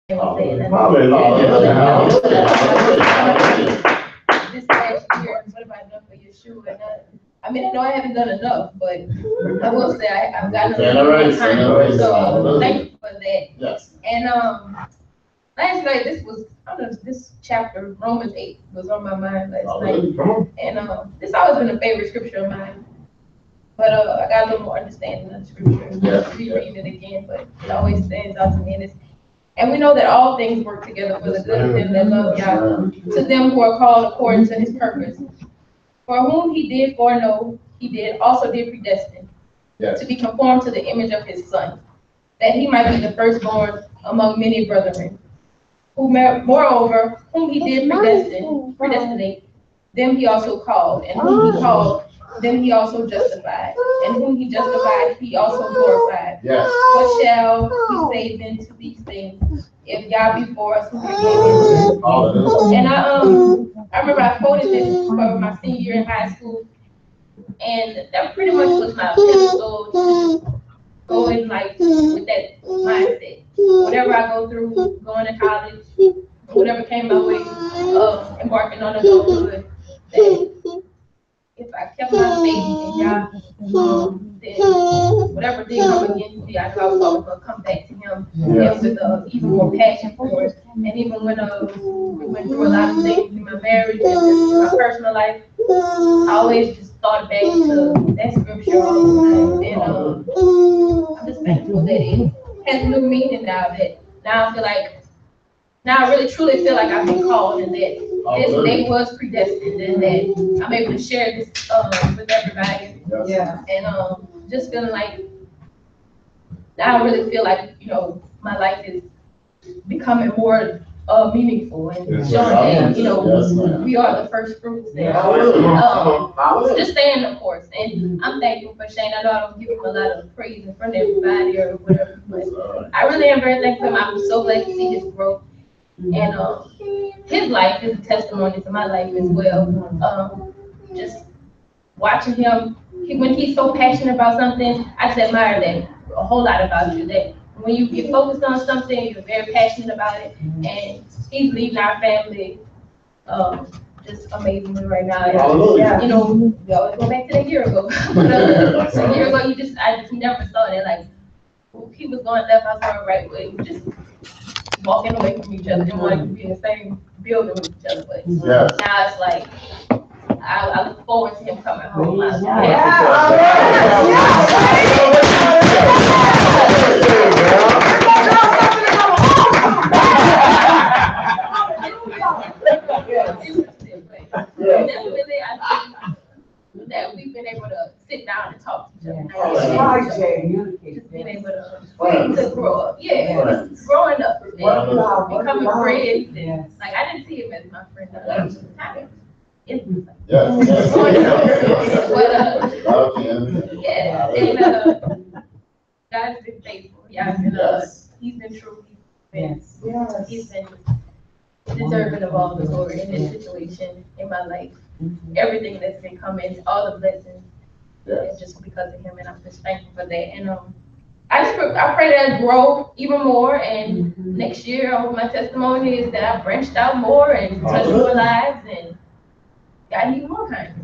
This past year, what have I done for Yeshua? And I mean, I know I haven't done enough, but I will say I've gotten a little more time. So thank you for that. Yes. And last night, I don't know, this chapter, Romans 8, was on my mind last night. And this always been a favorite scripture of mine. But I got a little more understanding of the scripture. I'll be reading it again, but it always stands out to me. And we know that all things work together for the good of them that love God, to them who are called according to his purpose. For whom he did foreknow, also did predestine, to be conformed to the image of his Son, that he might be the firstborn among many brethren. Moreover, whom he did predestinate, them he also called, and whom he called, them he also justified, and whom he justified, he also glorified. Yes. What shall we say then to these things? If Yah be for us, who can be against us? And I remember I quoted this for my senior year in high school, and that pretty much was my pivotal going like with that mindset. Whatever I go through, going to college, whatever came my way, embarking on adulthood, that if I kept my faith in Yah, then whatever thing come against me, I know I was always gonna come back to him with even more passion for it. And even when we went through a lot of things in my marriage and my personal life, I always just thought back to that scripture all the time. And I'm just thankful that it has new meaning now. That now I feel like, now I really truly feel like I've been called, and that this day was predestined, and that I'm able to share this with everybody. Yeah. And just feeling like, now I really feel like, my life is becoming more meaningful, and showing that, we are the first fruits. Just saying, of course. And I'm thankful for Shane. I know I don't give him a lot of praise in front of everybody or whatever, but I really am very thankful for him. I'm so glad to see his growth. And his life is a testimony to my life as well. Just watching him, when he's so passionate about something, I just admire that a whole lot about you. That when you get focused on something, you're very passionate about it. And he's leading our family just amazingly right now. And, we always go back to that year ago. But a year ago, I just never saw that. Like, he was going left, I was going right way. We just walking away from each other, didn't want to be in the same building with each other. But now it's like, I look forward to him coming home. Definitely, I think that we've been able to sit down and talk to each other. Just being able to grow up. Yeah, growing up and becoming friends. And, like, I didn't see him as my friend. God's been faithful. He's been true. He's been deserving of all the glory in this situation in my life. Everything that's been coming, all the blessings, just because of him, and I'm just thankful for that. And I pray that I grow even more, and next year I hope my testimony is that I branched out more and touched more lives and got even more kind.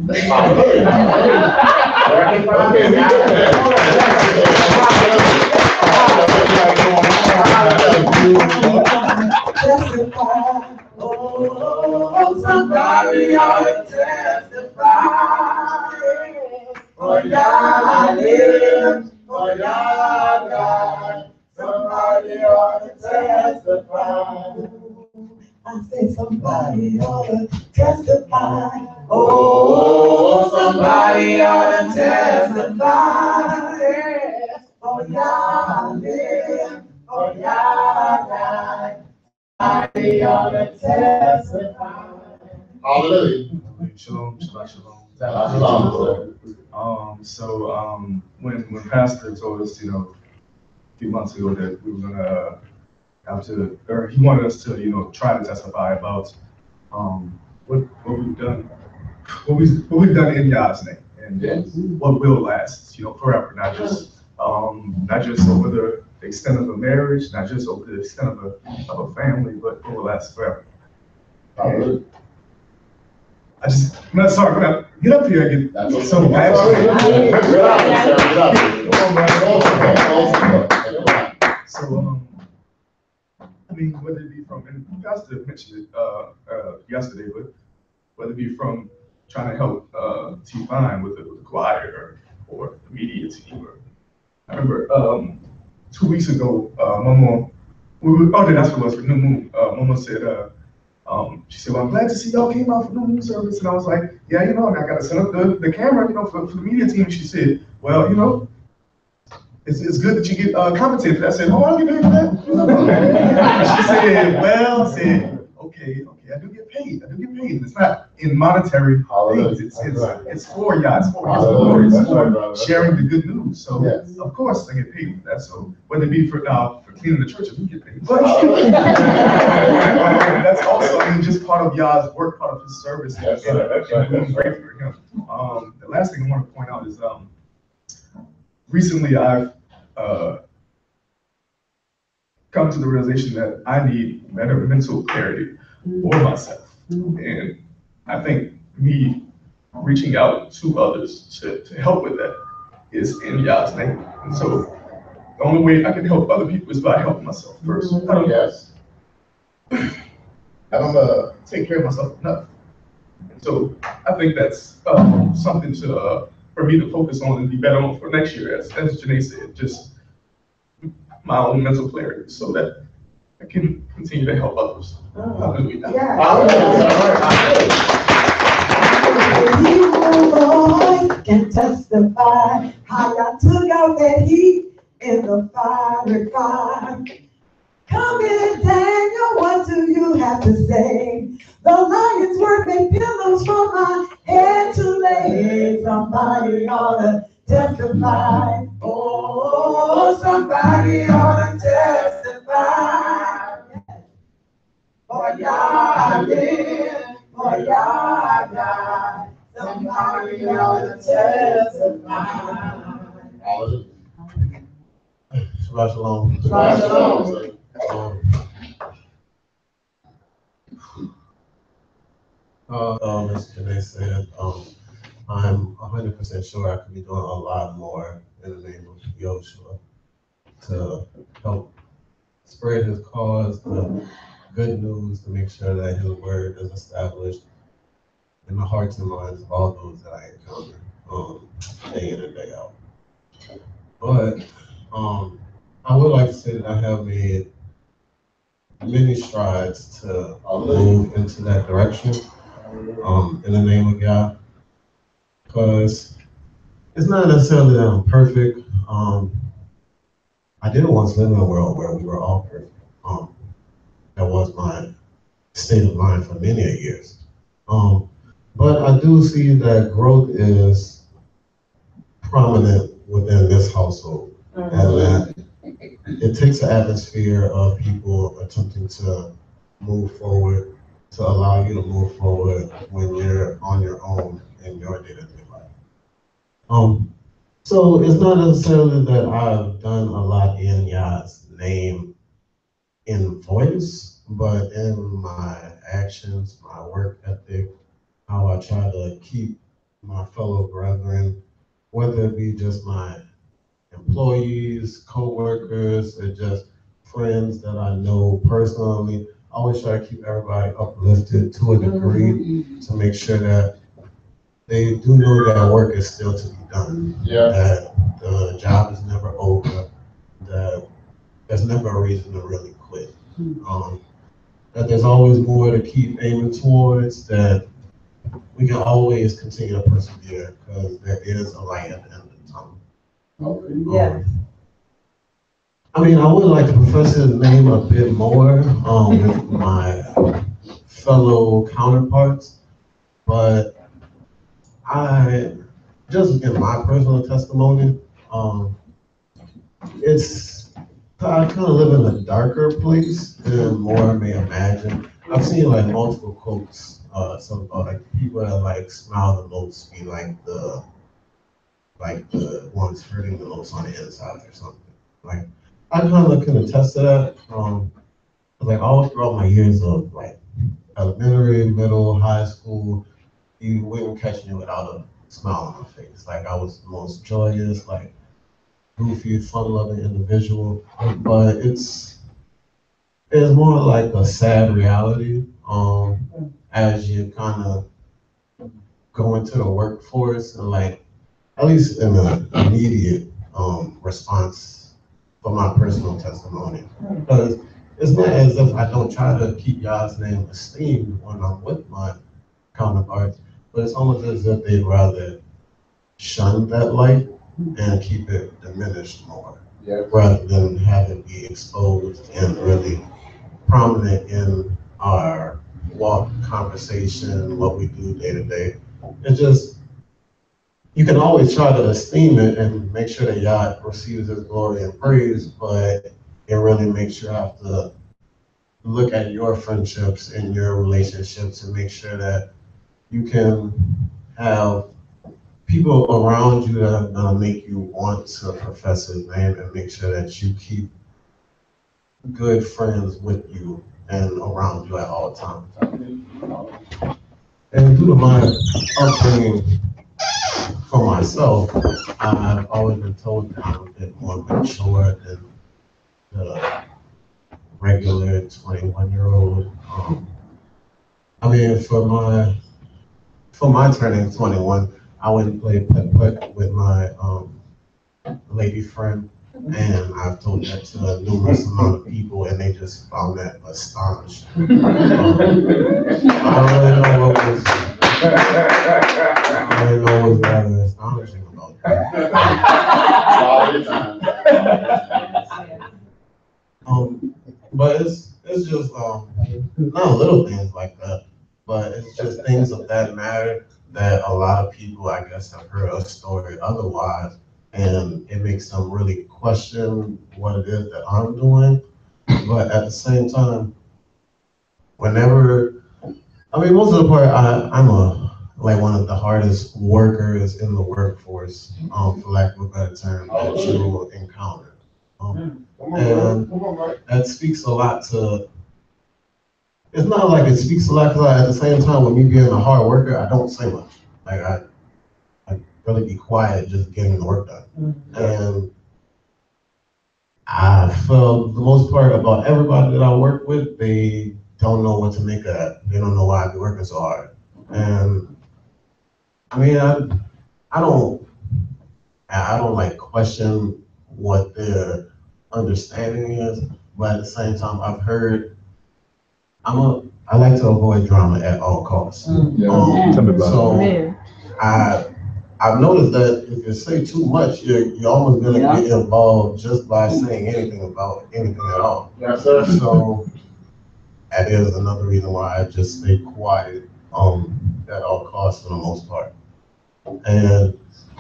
Somebody ought to testify. For Yah lives, for Yah died. Somebody ought to testify. I say somebody ought to testify. Oh, somebody ought to testify. For Yah lives, for Yah died. Somebody ought to testify. Hallelujah. Shalom, shabbat shalom. So when Pastor told us, a few months ago that we were gonna have to, or he wanted us to, try to testify about what we've done, what we've done in Yah's name, and what will last, forever, not just over the the extent of a marriage, not just over the extent of a family, but it will last forever. Hallelujah. I just, no, sorry, when I get up here, I get so passionate. So, I mean, whether it be from, and Pastor mentioned it yesterday, but whether it be from trying to help T5 with the choir or the media team. I remember 2 weeks ago, Mama, that's what it was for New Moon. Mama said, she said, well, I'm glad to see y'all came out for New Moon service. And I was like, yeah, and I got to set up the camera, for the media team. She said, well, it's good that you get compensated for that. I said, oh, I'll get paid for that. She said, well, I said, okay, I do get paid. It's not in monetary things. It's for y'all. It's for His glory. It's for sharing the good news. So, of course, I get paid for that. So, whether it be for cleaning the church, we get paid. But that's also, just part of y'all's work, part of His service. And we're grateful for Him. The last thing I want to point out is, recently, I've come to the realization that I need better mental clarity for myself. And I think me reaching out to others to help with that is in Yah's name. And so the only way I can help other people is by helping myself first. I don't take care of myself enough. And so I think that's something for me to focus on and be better on for next year, as Janae said, just my own mental clarity so that I can continue to help others. Hallelujah. Boy can testify how y'all took out that heat in the fiery fire. Come in, Daniel, what do you have to say? The lion's word made pillows from my head to lay. Somebody ought to testify. Oh, somebody ought to testify. For Yah live, for Yah die. Somebody ought to testify. Shabbat shalom. Shabbat shalom. As Janae said, I'm 100% sure I could be doing a lot more in the name of Yoshua to help spread His cause, the good news, to make sure that His word is established in the hearts and minds of all those that I encounter day in and day out. But I would like to say that I have made many strides to move into that direction in the name of God, because it's not necessarily that I'm perfect. I didn't once live in a world where we were all perfect. That was my state of mind for many years. But I do see that growth is prominent within this household, and that it takes an atmosphere of people attempting to move forward, to allow you to move forward when you're on your own in your day-to-day life. So it's not necessarily that I've done a lot in Yah's name in voice, but in my actions, my work ethic, how I try to keep my fellow brethren, whether it be just my employees, co-workers, or just friends that I know personally. I always try to keep everybody uplifted to a degree to make sure that they do know that work is still to be done. That the job is never over, that there's never a reason to really quit. That there's always more to keep aiming towards, that we can always continue to persevere because there is a light at the end of the tunnel. I would like to profess His name a bit more with my fellow counterparts, but just in my personal testimony, I kind of live in a darker place than more may imagine. I've seen multiple quotes, some people that smile the most be the ones hurting the most on the inside or something. I kind of can attest to that. Like all throughout my years of like elementary, middle, high school, you wouldn't catch me without a smile on my face. Like I was the most joyous, like goofy, fun-loving individual. But it's more like a sad reality. As you kind of go into the workforce and like at least in the immediate response for my personal testimony. Because it's not as if I don't try to keep y'all's name esteemed when I'm with my counterparts, but it's almost as if they'd rather shun that light and keep it diminished more, rather than have it be exposed and really prominent in our walk, conversation, what we do day to day. It's just, you can always try to esteem it and make sure that Yah receives his glory and praise, but it really makes you have to look at your friendships and your relationships and make sure that you can have people around you that are gonna make you want to profess his name and make sure that you keep good friends with you and around you at all times. And due to my upbringing for myself, I've always been told that I'm a bit more mature than the regular 21-year-old. I mean, for my turning 21, I went and played putt with my lady friend, and I've told that to a numerous amount of people, and they just found that astonishing. I don't really know what was rather astonishing about that. But it's just not little things like that, but it's just things of that matter that a lot of people, I guess, have heard a story otherwise, and it makes them really question what it is that I'm doing. But at the same time, whenever, I mean, most of the part, I'm like one of the hardest workers in the workforce, for lack of a better term, that you will encounter. And that speaks a lot to, it's not like it speaks a lot, because at the same time, with me being a hard worker, I don't say much. Like I really be quiet, just getting the work done. And I feel the most part about everybody that I work with, they don't know what to make of that. They don't know why I be working so hard. And I mean, I don't like question what their understanding is, but at the same time, I've heard, I like to avoid drama at all costs. Tell me about so I've noticed that if you say too much, you're almost gonna get involved just by saying anything about anything at all. Yes, sir. So that is another reason why I just stay quiet at all costs for the most part. And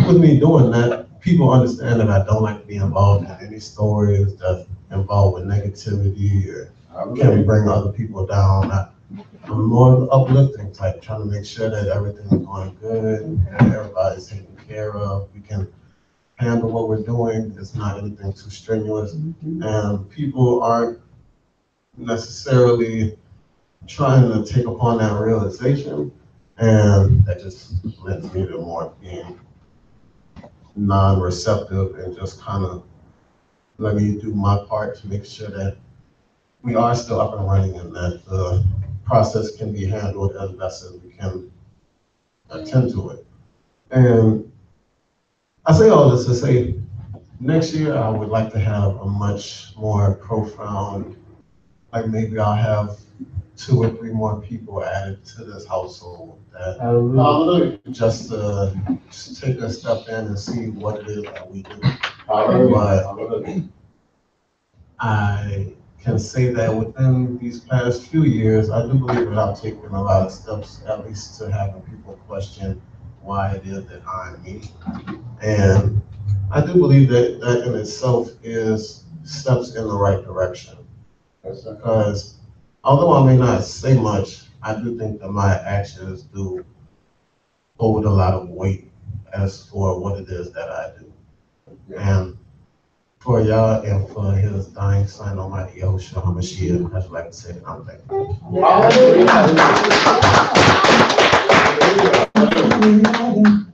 with me doing that, people understand that I don't like to be involved in any stories that involved with negativity or can bring other people down. I'm more of an uplifting type, trying to make sure that everything is going good and everybody's taken care of. We can handle what we're doing. It's not anything too strenuous. And people aren't necessarily trying to take upon that realization. And that just lets me to more being non-receptive and just kind of let me do my part to make sure that we are still up and running and that the process can be handled as best as we can attend to it. And I say all this to say, next year I would like to have a much more profound, like maybe I'll have 2 or 3 more people added to this household that just to take a step in and see what it is that we do. But I can say that within these past few years, I do believe that I've taken a lot of steps, at least to having people question why it is that I'm me. And I do believe that that in itself is steps in the right direction. Because although I may not say much, I do think that my actions do hold a lot of weight as for what it is that I do. And for y'all and for his dying son, Almighty Yahushua HaMashiach. I'd like to say that I'm thankful.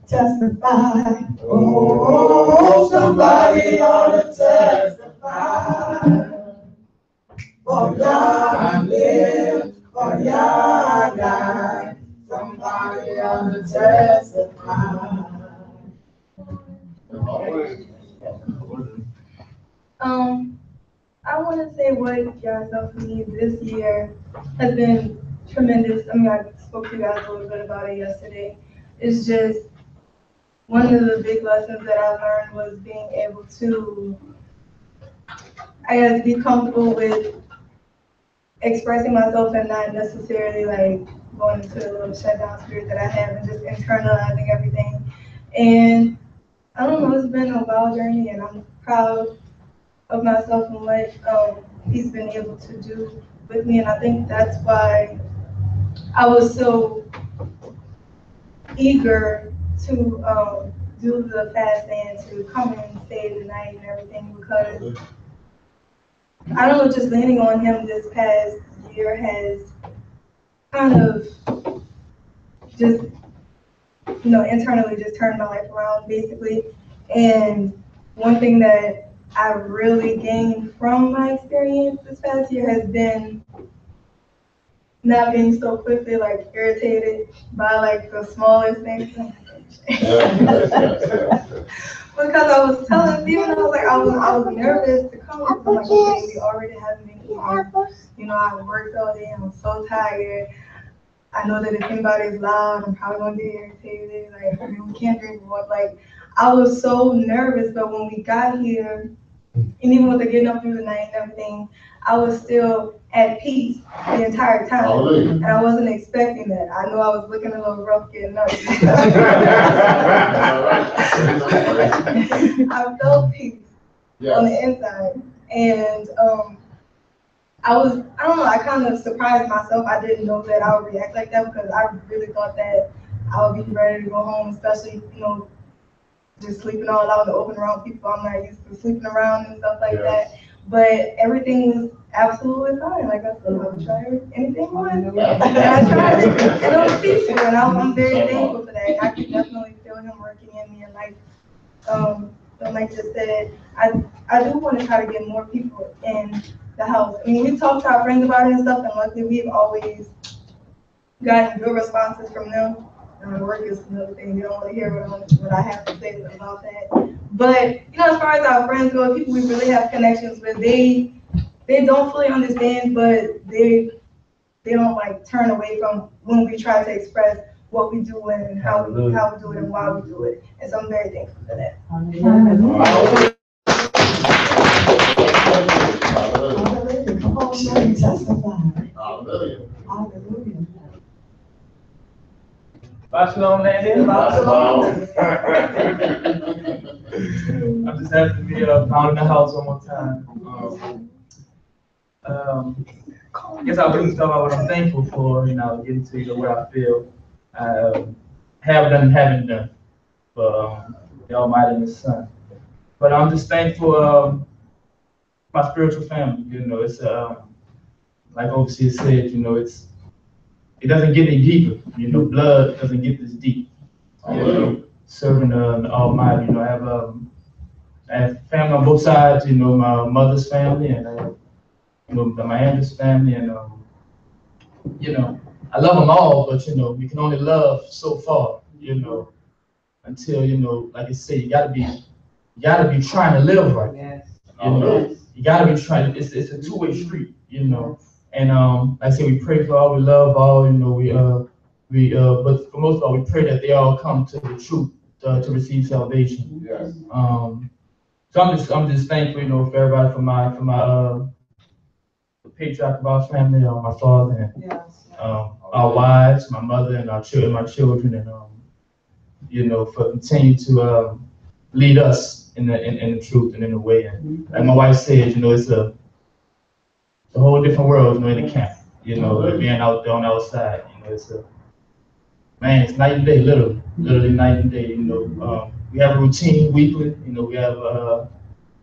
Testify. Oh, somebody ought to testify. For God live, for God died. Somebody ought to testify. I want to say what y'all know for me this year has been tremendous. I mean, I spoke to you guys a little bit about it yesterday. It's just one of the big lessons that I learned was being able to, I guess, be comfortable with expressing myself and not necessarily like going into the little shutdown spirit that I have and just internalizing everything. And I don't know, it's been a wild journey, and I'm proud of myself and what he's been able to do with me. And I think that's why I was so eager to do the fast and to come and stay the night and everything, because I don't know, just leaning on him this past year has kind of just, internally just turned my life around basically. And one thing that I really gained from my experience this past year has been not being so quickly like irritated by like the smallest things. Because I was telling Steven, I was nervous to come. I'm like, okay, we already haven't been eating. I worked all day. I'm so tired. I know that if anybody is loud, I'm probably gonna get irritated. Like, we can't drink water. Like, I was so nervous, but when we got here, and even with the getting up through the night and everything, I was still at peace the entire time. And I wasn't expecting that. I know I was looking a little rough getting up. I felt peace on the inside. And I don't know, I kind of surprised myself. I didn't know that I would react like that, because I really thought that I would be ready to go home, especially, just sleeping all out in the open around people I'm not used to sleeping around and stuff like that. But everything was absolutely fine. Like I said, I would try anything once. And I tried it, and it was peaceful, and I'm very thankful for that. And I can definitely feel him working in me. And like just said, I do want to try to get more people in the house. I mean, we talked to our friends about it and stuff, and luckily we've always gotten good responses from them. Work is another thing. You don't want to hear what I have to say about that. But as far as our friends go, people we really have connections with, they don't fully understand, but they don't like turn away from when we try to express what we do and how we do it and why we do it. And so I'm very thankful for that. Hallelujah. Come on, testify. Hallelujah. Hallelujah. Shalom, Landon. I'm just happy to be found in the house one more time. I guess I'll really talk about what I'm thankful for, getting to where I feel I have done and haven't done for the Almighty and His Son. But I'm just thankful my spiritual family. It's like Overseer said, it doesn't get any deeper. Blood doesn't get this deep. Serving the Almighty. I have family on both sides. My mother's family and my aunt's family, and I love them all, but you can only love so far. Until like I say, you gotta be trying to live right. Yes. You gotta be trying. It's a two-way street. And like I say, we pray for all, we love all, but for most of all, we pray that they all come to the truth to receive salvation. Yes. So I'm just thankful, for everybody, for my the patriarch of our family, my father and our wives, my mother and my children, and for continue to lead us in the truth and in the way. And like my wife said, it's a whole different world, in the camp. Being out there on the outside, it's it's night and day, literally night and day. We have a routine weekly. We have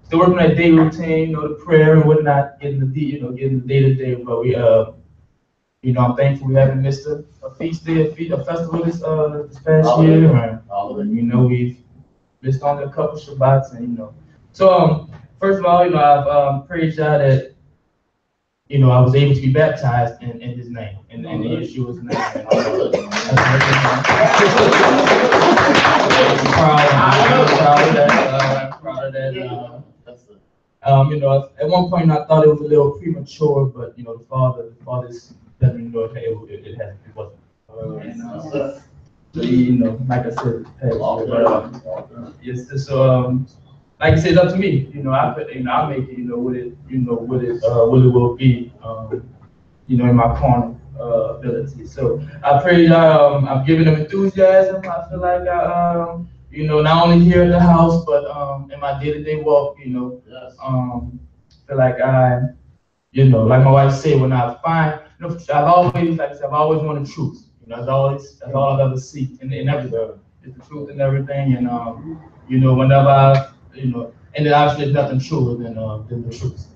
still working that day routine, the prayer and whatnot, getting the day to day. But we, I'm thankful we haven't missed a feast day, a festival this past year. We've missed only a couple Shabbats, and So, first of all, I've praised God that I was able to be baptized in His name, in Yeshua's name. I'm proud of that. At one point I thought it was a little premature, but the father's let me know it wasn't. Like I said, yes. So like I said, it's up to me. I make it. What it will be. In my carnal ability. So I pray I've given them enthusiasm. I feel like not only here at the house, but in my day-to-day walk, feel like like my wife said, when I find, I've always wanted truth. That's all I've ever seek in everything. It's the truth and everything, and whenever and then obviously there's nothing truer than the truth.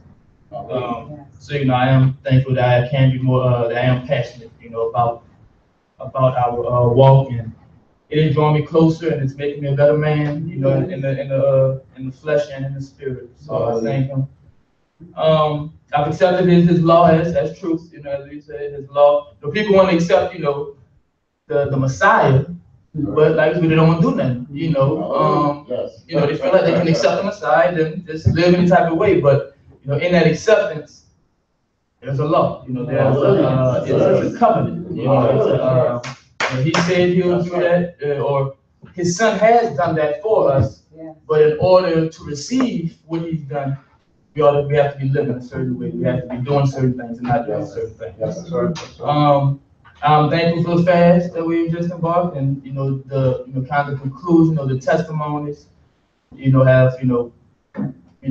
So I am thankful that I can be more, that I am passionate, about our walk, and it is drawing me closer, and it's making me a better man, in the flesh and in the spirit. So I thank Him. I've accepted His law as truth, as we said, His law. People want to accept, the Messiah, but like they don't want to do nothing, they feel like they can accept the Messiah and just live any type of way, but in that acceptance, there's a law. It's a covenant. He said He'll do that, or His Son has done that for us. But in order to receive what He's done, we have to be living a certain way. We have to be doing certain things and not doing certain things. I'm thankful for the fast that we've just embarked, and the kind of conclusion of the testimonies. Have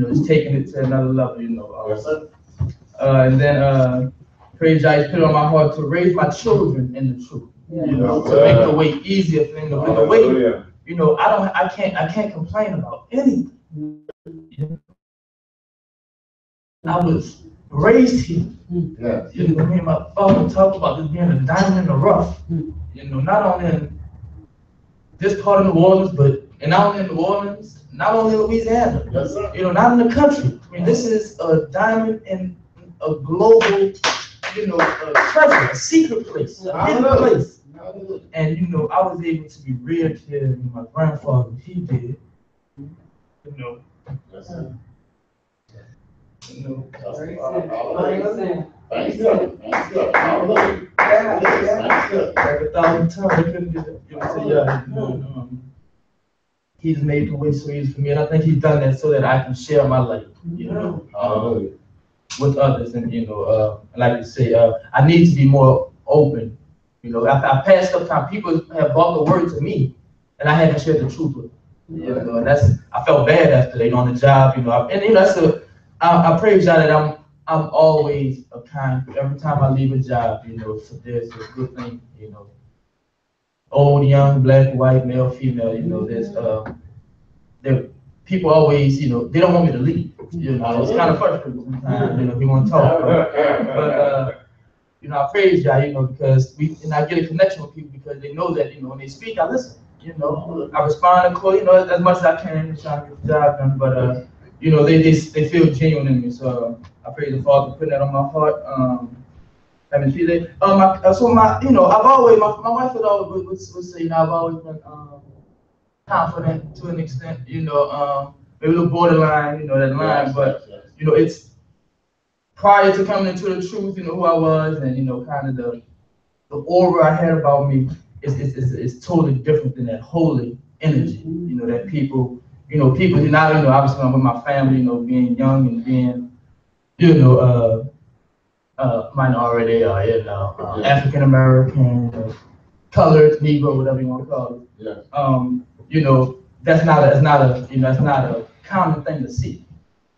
just taking it to another level. And then praise God, He's put it on my heart to raise my children in the truth. To make the way easier for them to live the way. I can't complain about anything. I was raised here. Me and my father talk about this being a diamond in the rough. Not only in this part of New Orleans, but not only in New Orleans, not only in Louisiana. Not in the country. This is a diamond in a global, treasure, a secret place, a hidden place. And I was able to be reared here. My grandfather, he did. He's made the way so easy for me, and I think He's done that so that I can share my life, with others. And like you say, I need to be more open. I passed up time. People have brought the word to me, and I haven't shared the truth with them. And I felt bad after on the job. I praise God that I'm always a kind. Every time I leave a job, so there's a good thing. Old, young, black, white, male, female. There's people always, they don't want me to leave. It's kind of frustrating sometimes. He want to talk, but I praise God, because I get a connection with people because they know that, when they speak, I listen. I respond accordingly, as much as I can, trying to get the job done. But they feel genuine in me. So I praise the Father for putting that on my heart. Having feel it. I've always, my wife would say, I've always been confident to an extent. Maybe a little borderline, that line, but it's prior to coming into the truth, who I was, and kind of the aura I had about me is totally different than that holy energy. That people, obviously I'm with my family, being young and being, minority or African American, colored, Negro, whatever you want to call it. That's not a common thing to see.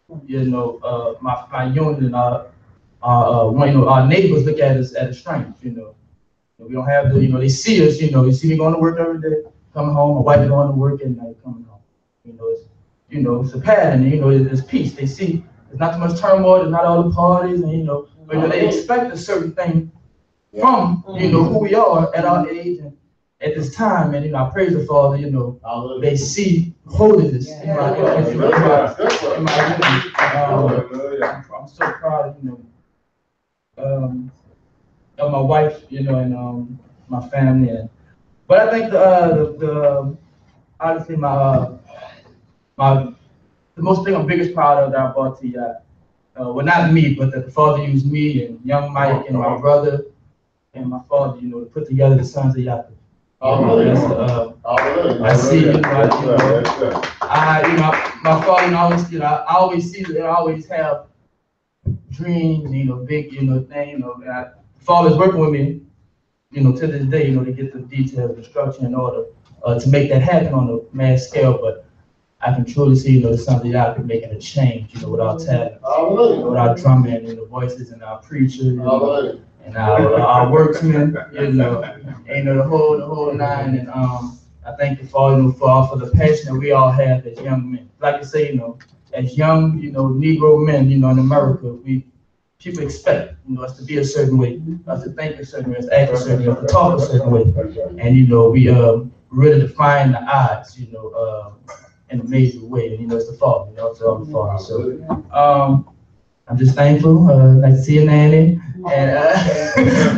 My union, our neighbors look at us as a strength. We don't have the, they see us. They see me going to work every day, coming home. My wife going to work and coming home. you know, it's a pattern, you know, there's peace. They see there's not too much turmoil, there's not all the parties, and you know, but you know, they expect a certain thing from, you know, who we are at our age and at this time. And you know, I praise the Father, you know, they see holiness in my unity. I'm so proud of, you know, of my wife, you know, and my family. And but I think the honestly the most thing I'm biggest proud of that I brought to you, well, not me, but that the Father used me and young Mike and my brother and my father, you know, to put together the sons of Yahweh. I see, you know, my father, you know, I always see that I always have dreams, you know, big, you know, thing, you know, and Father's working with me, you know, to this day, you know, to get the details, the structure in order to make that happen on a mass scale. But I can truly see, you know, the sons of Yahweh making a change, you know, with our talent, with our drumming, you know, voices, and our preachers, you know, and our worksmen, you know, and the whole nine. And I thank the Father, you know, for the passion that we all have as young men. Like I say, you know, as young, you know, Negro men, you know, in America, people expect, you know, us to be a certain way, us to think a certain way, us to act a certain way, us to talk a certain way. And you know, we really define the odds, you know, in a major way. And you know, it's the Father, you know, it's all the Father. So I'm just thankful. Like to see you, Nanny. And,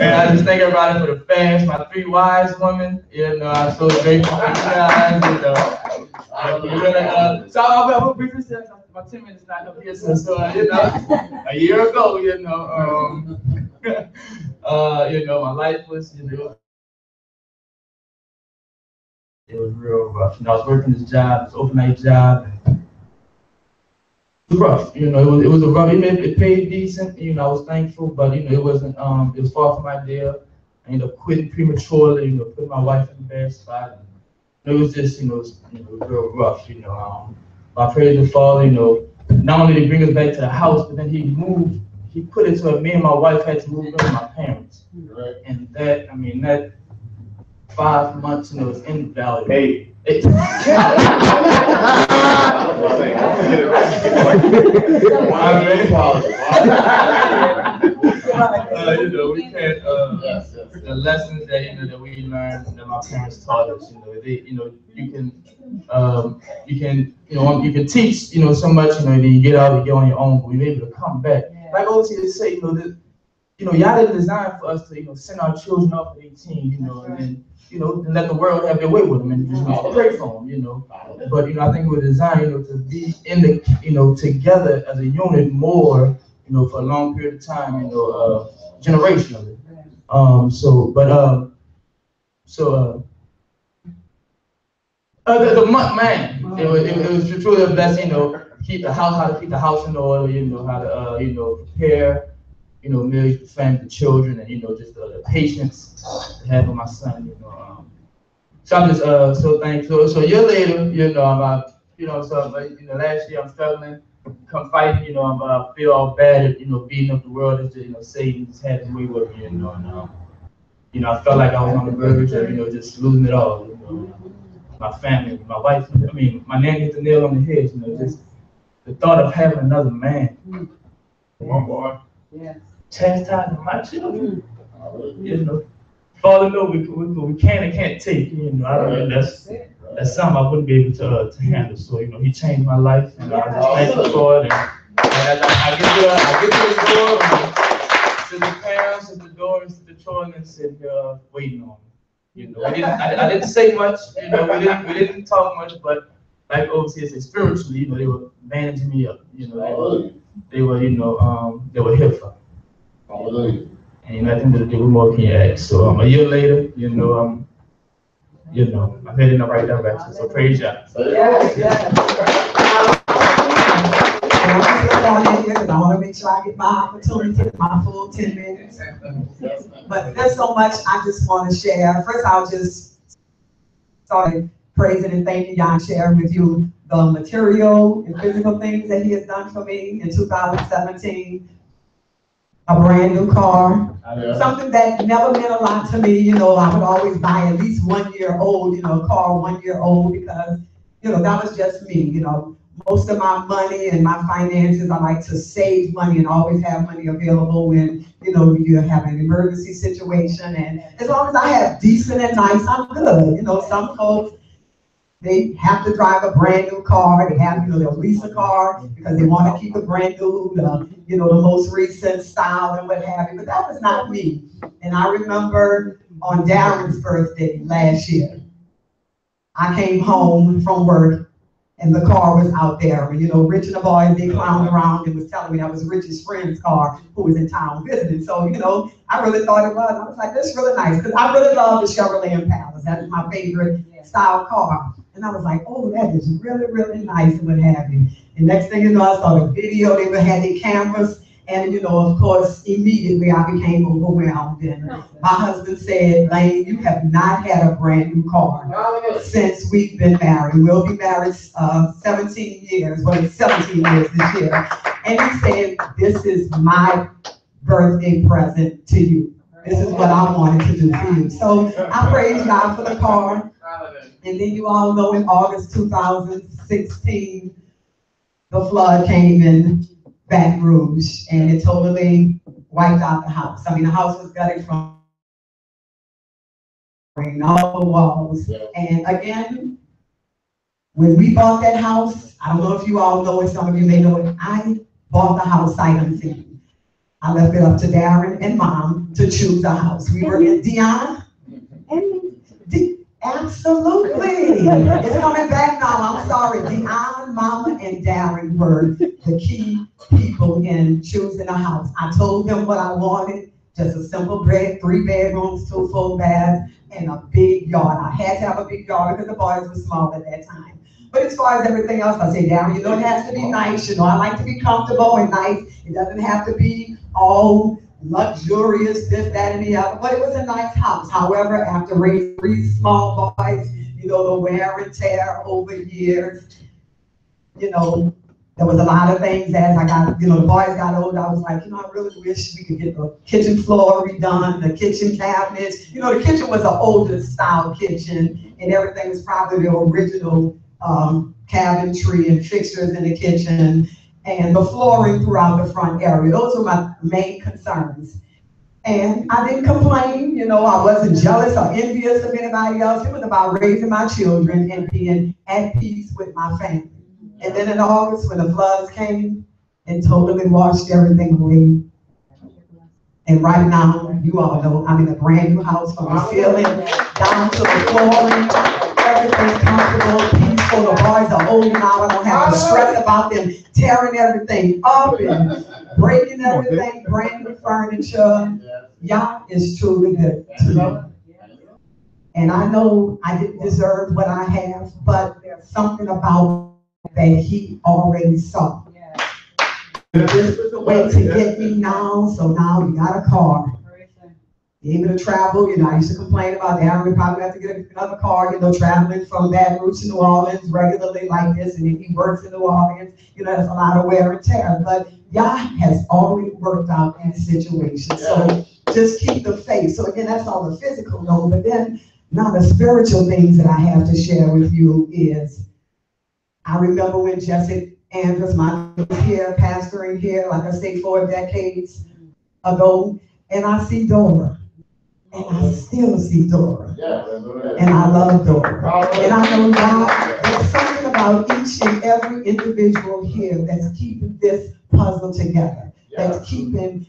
and I just thank everybody for the fast, my 3 wise women. You know, I'm so grateful for you guys. You know, so I'll briefly say my 10 minutes not up here. So you know, a year ago, you know, you know, my life was, you know, it was real rough. You know, I was working this job, this overnight job. It was rough, you know. It was a rough. It paid decent, you know. I was thankful, but you know, it wasn't. It was far from ideal. I ended up quitting prematurely, you know, putting my wife in a bad spot. And it was just, you know, it was real rough, you know. I prayed to the Father, you know, not only to bring us back to the house, but then he put it to me and my wife had to move in with my parents, right. And that, I mean, that 5 months, you know, is invaluable. Hey. You know, we can't. The lessons that, you know, that we learned, that my parents taught us. You know, you can teach, you know, so much. You know, then you get out, you get on your own, but we're able to come back. Like OT to say, you know, that, you know, y'all didn't design for us to, you know, send our children off at 18, you know, and then, you know, and let the world have their way with them and just, you know, pray for them, you know. But, you know, I think we were designed, you know, to be in the, you know, together as a unit more, you know, for a long period of time, you know, generationally. The month, man, it was truly a blessing, you know, how to keep the house in order, you know, how to, you know, prepare, you know, marriage, the family, the children, and, you know, just the patience to have with my son, you know. So I'm just so thankful. So a year later, you know, you know, you know, last year I'm struggling, come fighting, you know, I feel all bad at, you know, beating up the world, as you know, Satan just had his way with me, you know, and you know, I felt like I was on the verge of, you know, just losing it all, you know. My family, my wife, I mean, my nanny hit the nail on the head, you know, just the thought of having another man. Come on, boy. Yeah. Chastising my children. You know, Father, no, we can and can't take. You know, I don't know, that's something I wouldn't be able to handle. So, you know, he changed my life, and I just thank you for it. And I get to the door, to the parents, to the daughters, to the children, and sit here waiting on me. You know, I didn't say much. You know, we didn't talk much, but like overseas, say spiritually, you know, they were bandaging me up. You know, they were, you know, they were here for me. Hallelujah. And nothing to do with more can you ask. So a year later, you know, I'm heading in the right direction. So praise God. I want to make sure I get my opportunity, my full 10 minutes. But there's so much I just want to share. First, I'll just start praising and thanking y'all, sharing with you the material and physical things that he has done for me in 2017. A brand new car, something that never meant a lot to me. You know, I would always buy at least 1 year old, you know, car 1 year old because, you know, that was just me, you know. most of my money and my finances, I like to save money and always have money available when, you have an emergency situation. And as long as I have decent and nice, I'm good. Some folks, they have to drive a brand new car. They have, they'll lease a car because they want to keep it brand new, the most recent style and what have you. But that was not me. And I remember on Darren's birthday last year, I came home from work and the car was out there. Rich and the boys, they clowned around and was telling me that was Rich's friend's car who was in town visiting. So, I really thought it was. I was like, this is really nice because I really love the Chevrolet Impala. That's my favorite style car. And I was like, oh, that is really, really nice and what have you. And next thing you know, I saw the video. They had their cameras. And, of course, immediately I became overwhelmed. And my husband said, Lane, you have not had a brand new car since we've been married. We'll be married 17 years. Well, it's 17 years this year. And he said, this is my birthday present to you. This is what I wanted to do for you. So I praise God for the car. And then you all know in August 2016, the flood came in Baton Rouge, and it totally wiped out the house. I mean, the house was gutted from all the walls. And again, when we bought that house, I don't know if you all know it, some of you may know it, I bought the house sight unseen. I left it up to Darren and Mom to choose a house. We were in Dion. Absolutely. It's coming back now. I'm sorry. Dion, Mama, and Darren were the key people in choosing a house. I told them what I wanted. Just a simple 3 bedrooms, 2 full baths, and a big yard. I had to have a big yard because the boys were small at that time. But as far as everything else, I say, Darren, it has to be nice. I like to be comfortable and nice. It doesn't have to be all luxurious, this, that, and the other, but it was a nice house. However, after raising 3 small boys, the wear and tear over years, there was a lot of things as I got, the boys got older. I was like, I really wish we could get the kitchen floor redone, the kitchen cabinets. The kitchen was an older style kitchen, and everything was probably the original cabinetry and fixtures in the kitchen. And the flooring throughout the front area. Those were my main concerns. And I didn't complain, I wasn't jealous or envious of anybody else. It was about raising my children and being at peace with my family. And then in August, when the floods came and totally washed everything away. And right now, you all know, I'm in a brand new house from the ceiling down to the flooring. Everything's comfortable, peaceful. The boys are older now. I don't have to stress about them tearing everything up and breaking everything, brand new furniture. Yah is truly good to me. And I know I didn't deserve what I have, but there's something about that he already saw. This was a way to get me now, so now you got a car. Able to travel, I used to complain about that. We probably have to get another car, traveling from Baton Rouge to New Orleans regularly like this, and if he works in New Orleans, there's a lot of wear and tear. But Yah has already worked out these situations. So just keep the faith. So again, that's all the physical though, but then now the spiritual things that I have to share with you is, I remember when Jesse Andrews, my was here, pastoring here, like I say, 4 decades ago, and I see Dora. And I still see Dora. And I love Dora. And I know God, there's something about each and every individual here that's keeping this puzzle together, that's keeping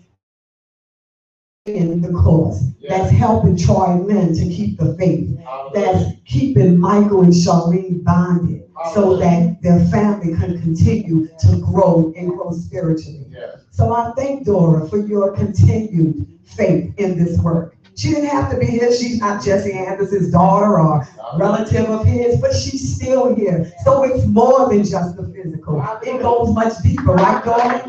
in the course, that's helping Troy Lynn to keep the faith, that's keeping Michael and Charlene bonded so that their family can continue to grow and grow spiritually. So I thank Dora for your continued faith in this work. She didn't have to be here. She's not Jesse Anderson's daughter or relative of his, but she's still here. So it's more than just the physical. It goes much deeper, right, Dora?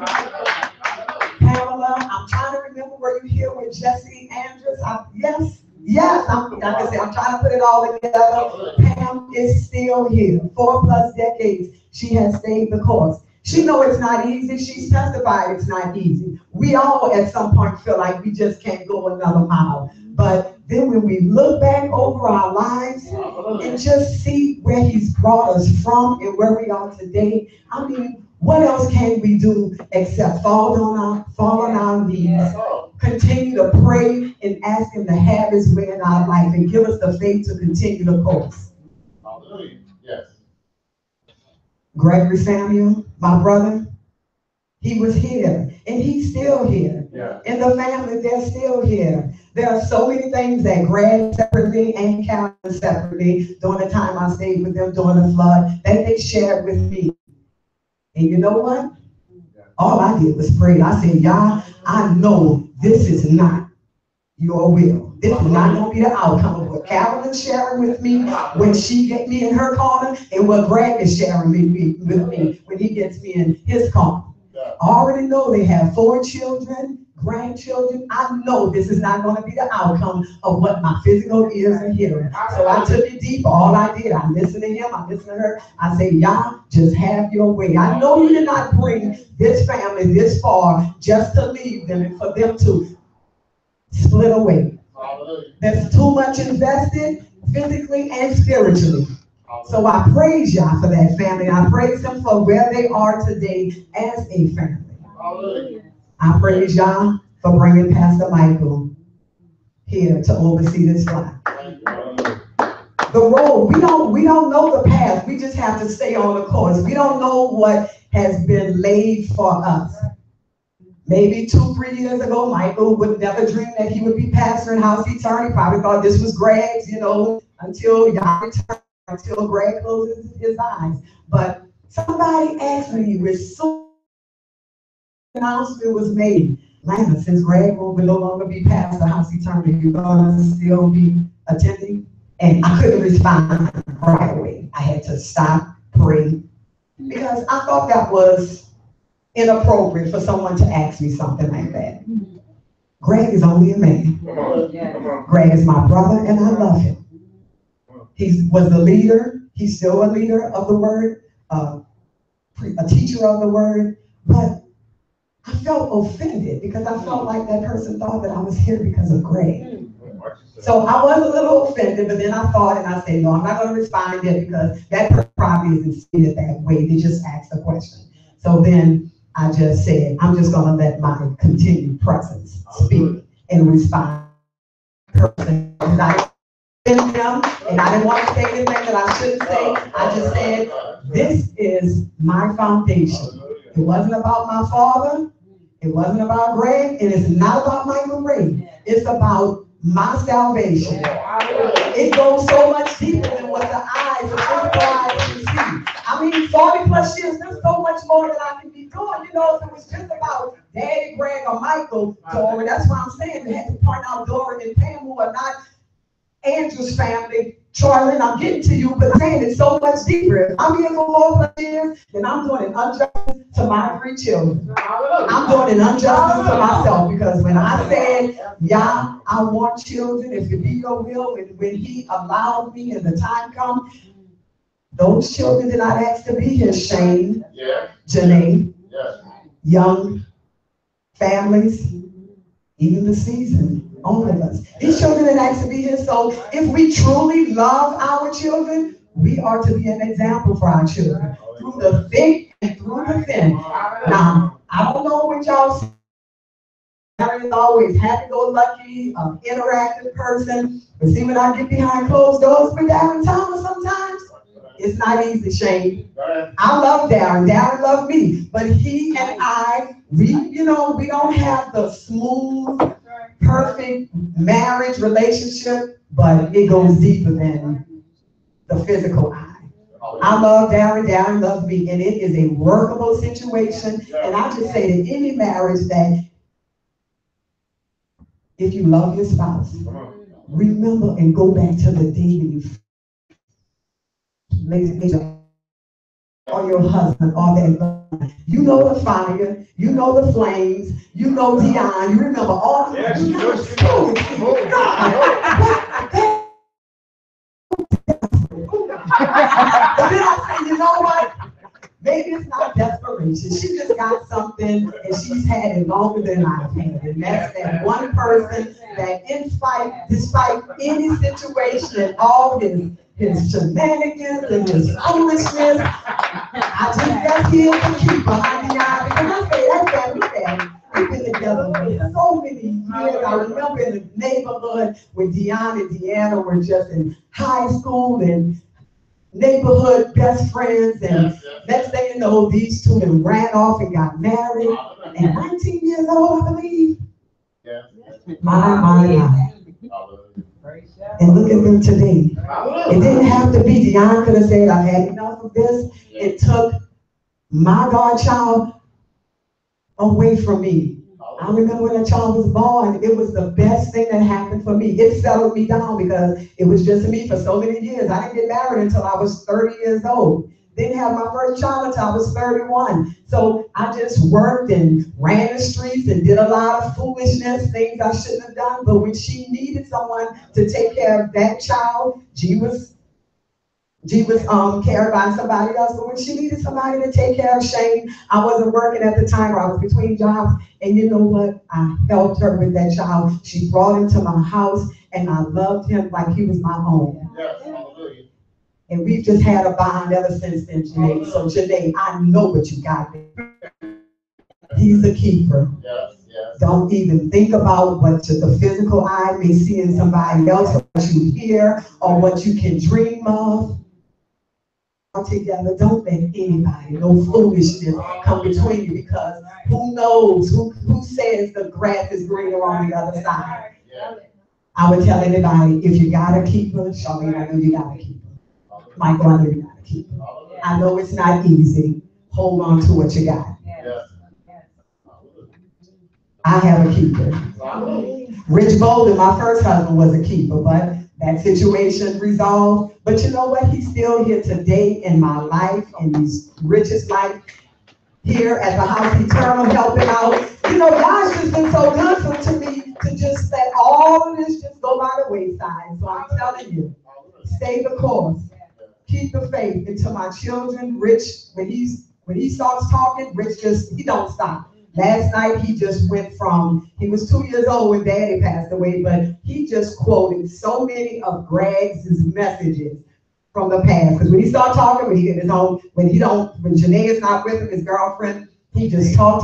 Pamela, I'm trying to remember, were you here with Jesse Andrews? Yes. Like I said, I'm trying to put it all together. Pam is still here. 4+ decades, she has stayed the course. She know it's not easy. She's testified it's not easy. We all at some point feel like we just can't go another mile. But then when we look back over our lives and just see where he's brought us from and where we are today, I mean, what else can we do except fall on our knees, continue to pray and ask him to have his way in our life and give us the faith to continue the course. Hallelujah. Yes. Gregory Samuel, my brother, he was here and he's still here. Yeah. And the family, they're still here. There are so many things that Greg separately and Calvin separately during the time I stayed with them during the flood that they shared with me. And you know what? All I did was pray. I said, y'all, I know this is not your will. This is not going to be the outcome of what Calvin is sharing with me when she gets me in her corner and what Greg is sharing with me when he gets me in his corner. I already know they have 4 children, grandchildren. I know this is not going to be the outcome of what my physical ears are hearing. So I took it deep. All I did, I listened to him, I listened to her. I said, y'all, just have your way. I know you did not bring this family this far just to leave them and for them to split away. There's too much invested physically and spiritually. So I praise y'all for that family. I praise them for where they are today as a family. I praise y'all for bringing Pastor Michael here to oversee this flock. The road, we don't know the path. We just have to stay on the course. We don't know what has been laid for us. Maybe 2-3 years ago, Michael would never dream that he would be pastor in House Eternity. Probably thought this was Greg's, until y'all return, until Greg closes his eyes. But somebody asked me with so announcement was made, Lana, since Greg will no longer be pastor of House Eternity, you're gonna still be attending? And I couldn't respond right away. I had to stop, pray, because I thought that was inappropriate for someone to ask me something like that. Greg is only a man. Greg is my brother and I love him. He was the leader. He's still a leader of the word, a teacher of the word. But I felt offended because I felt like that person thought that I was here because of Greg. So I was a little offended, but then I thought and I said, no, I'm not going to respond yet because that person probably isn't seeing it that way. They just asked the question. So then I just said, I'm just going to let my continued presence speak and respond. And I didn't want to say anything that I shouldn't say. I just said, this is my foundation. It wasn't about my father. It wasn't about Greg. And it's not about Michael Ray. It's about my salvation. It goes so much deeper than what the eyes, the physical eyes can see. I mean, 40 plus years, there's so much more that I can be doing. If it was just about Daddy, Greg, or Michael, Dory, that's why I'm saying they had to point out Dory and Pam, who are not Andrew's family. Charlie, I'm getting to you, but I'm saying it's so much deeper. If I'm here for 4 plus years, then I'm doing an injustice to my 3 children. I'm doing an injustice to myself because when I said, yeah, I want children, if it be your will, when he allowed me and the time come, those children did not ask to be here. Shane, Janae, young families, even the season. All of us. These children didn't ask to be here. So if we truly love our children, we are to be an example for our children through the thick and through the thin. Now, I don't know what y'all see. Mary is always happy-go-lucky, interactive person. But see, when I get behind closed doors with Darren Thomas sometimes, it's not easy, Shane. I love Darren. Darren loved me. But he and I, we don't have the smooth, perfect marriage relationship, but it goes deeper than the physical eye. I love Darren, Darren loves me, and it is a workable situation. And I just say to any marriage that if you love your spouse, remember and go back to the day when you or your husband or that. You know the fire, you know the flames, you know Dion, you remember all the Yes, you know. But then I say, you know what? Maybe it's not desperation. She just got something and she's had it longer than I've had. And that's that one person that despite any situation and all his shenanigans and his foolishness, I just got here to keep behind the eye. Because I say that family, we've been together for so many years. I remember in the neighborhood when Deanna and Deanna were just in high school and neighborhood best friends, and next thing you know, these two then ran off and got married, and 19 years old, I believe. My. And look at them today. It didn't have to be. Deanna could have said, I've had enough of this. It took my godchild away from me. I remember when that child was born, it was the best thing that happened for me. It settled me down because it was just me for so many years. I didn't get married until I was 30 years old. Didn't have my first child until I was 31. So I just worked and ran the streets and did a lot of foolishness, things I shouldn't have done. But when she needed someone to take care of that child, she was cared by somebody else. But when she needed somebody to take care of Shane, I wasn't working at the time, or I was between jobs. And you know what? I helped her with that child. She brought him to my house, and I loved him like he was my own. Yes, hallelujah. And we've just had a bond ever since then, Janae. So Janae, I know what you got there. He's a keeper. Yes, yes. Don't even think about what the physical eye may see in somebody else, or what you hear, or what you can dream of. Together, don't let anybody, no foolishness come between you, because who knows, who says the grass is greener on the other side. I would tell anybody, if you got a keeper, Charlene, I know you got a keeper. Michael, I know you got a keeper. I know it's not easy. Hold on to what you got. I have a keeper. Rich Bolden, my first husband, was a keeper, but that situation resolved. But you know what? He's still here today in my life, in his richest life, here at the House Eternal, helping out. You know, God's just been so good to me to just let all of this just go by the wayside. So I'm telling you, stay the course. Keep the faith. And to my children, Rich, when he starts talking, Rich he don't stop. Last night, he just went from, he was 2 years old when Daddy passed away, but he just quoted so many of Greg's messages from the past. Because when he started talking, when Janae is not with him, his girlfriend, he just talk.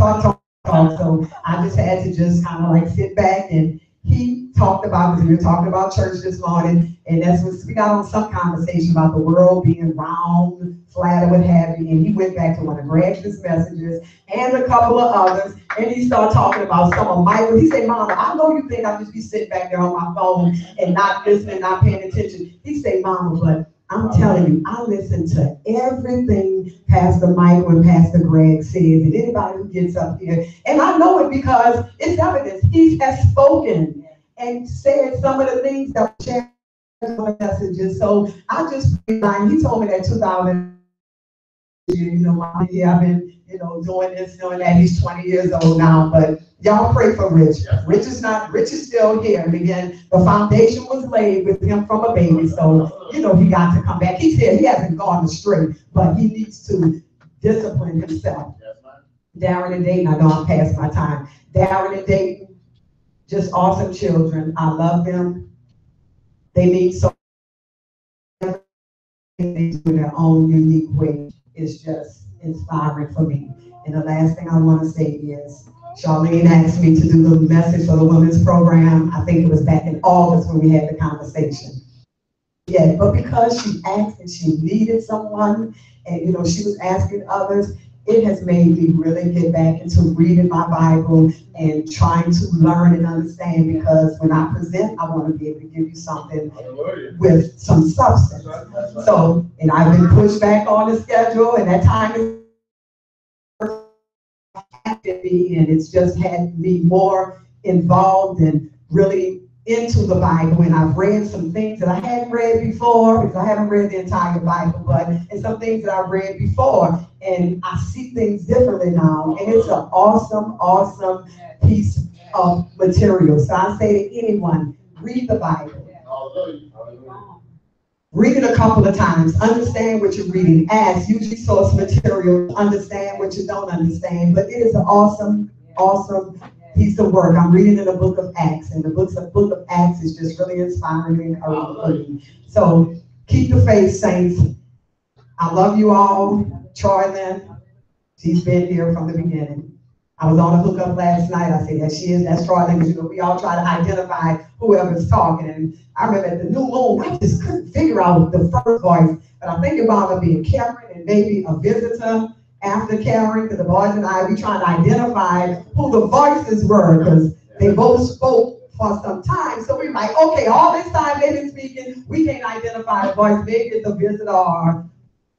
So I just had to just kind of like sit back, and he talked about, because we were talking about church this morning, and we got on some conversation about the world being round, flat, or what have you, and he went back to one of Greg's messages and a couple of others, and he started talking about some of Michael. He said, Mama, I know you think I just be sitting back there on my phone and not listening, not paying attention. He said, Mama, but I'm telling you, I listen to everything Pastor Michael and Pastor Greg says, and anybody who gets up here. And I know it because it's evidence. He has spoken and said some of the things that were shared in the messages. So I just, he told me that 2000, Mama, I've been, doing this, doing that. He's 20 years old now, but y'all pray for Rich. Rich is still here. And again, the foundation was laid with him from a baby. So, he got to come back. He's here. He hasn't gone astray, but he needs to discipline himself. Darren and Dayton, I know I'm past my time. Darren and Dayton, just awesome children. I love them. They mean so much in their own unique way. It's just inspiring for me. And the last thing I want to say is, Charlene asked me to do the message for the women's program. I think it was back in August when we had the conversation. Yeah, but because she asked and she needed someone, and she was asking others, it has made me really get back into reading my Bible and trying to learn and understand, because when I present, I want to be able to give you something with some substance. So, and I've been pushed back on the schedule, and that time is me, and it's just had me more involved and really into the Bible. And I've read some things that I hadn't read before, because I haven't read the entire Bible, and some things that I've read before, and I see things differently now. And it's an awesome, awesome piece of material. So I say to anyone, read the Bible. Read it a couple of times. Understand what you're reading. Ask. Use your source material. Understand what you don't understand. But it is an awesome, awesome piece of work. I'm reading in the book of Acts, and the book of Acts is just really inspiring and encouraging for me. So keep the faith, saints. I love you all. Troy Lynn, she's been here from the beginning. I was on a hookup last night. I said, yes, she is. That's Troy Lynn. You know, we all try to identify whoever's talking. And I remember at the new moon, I just couldn't figure out the first voice. But I think about it being Karen and maybe a visitor after Karen, because the boys and I, we trying to identify who the voices were, because they both spoke for some time. So we're like, okay, all this time they've been speaking, we can't identify the voice. Maybe it's a visitor or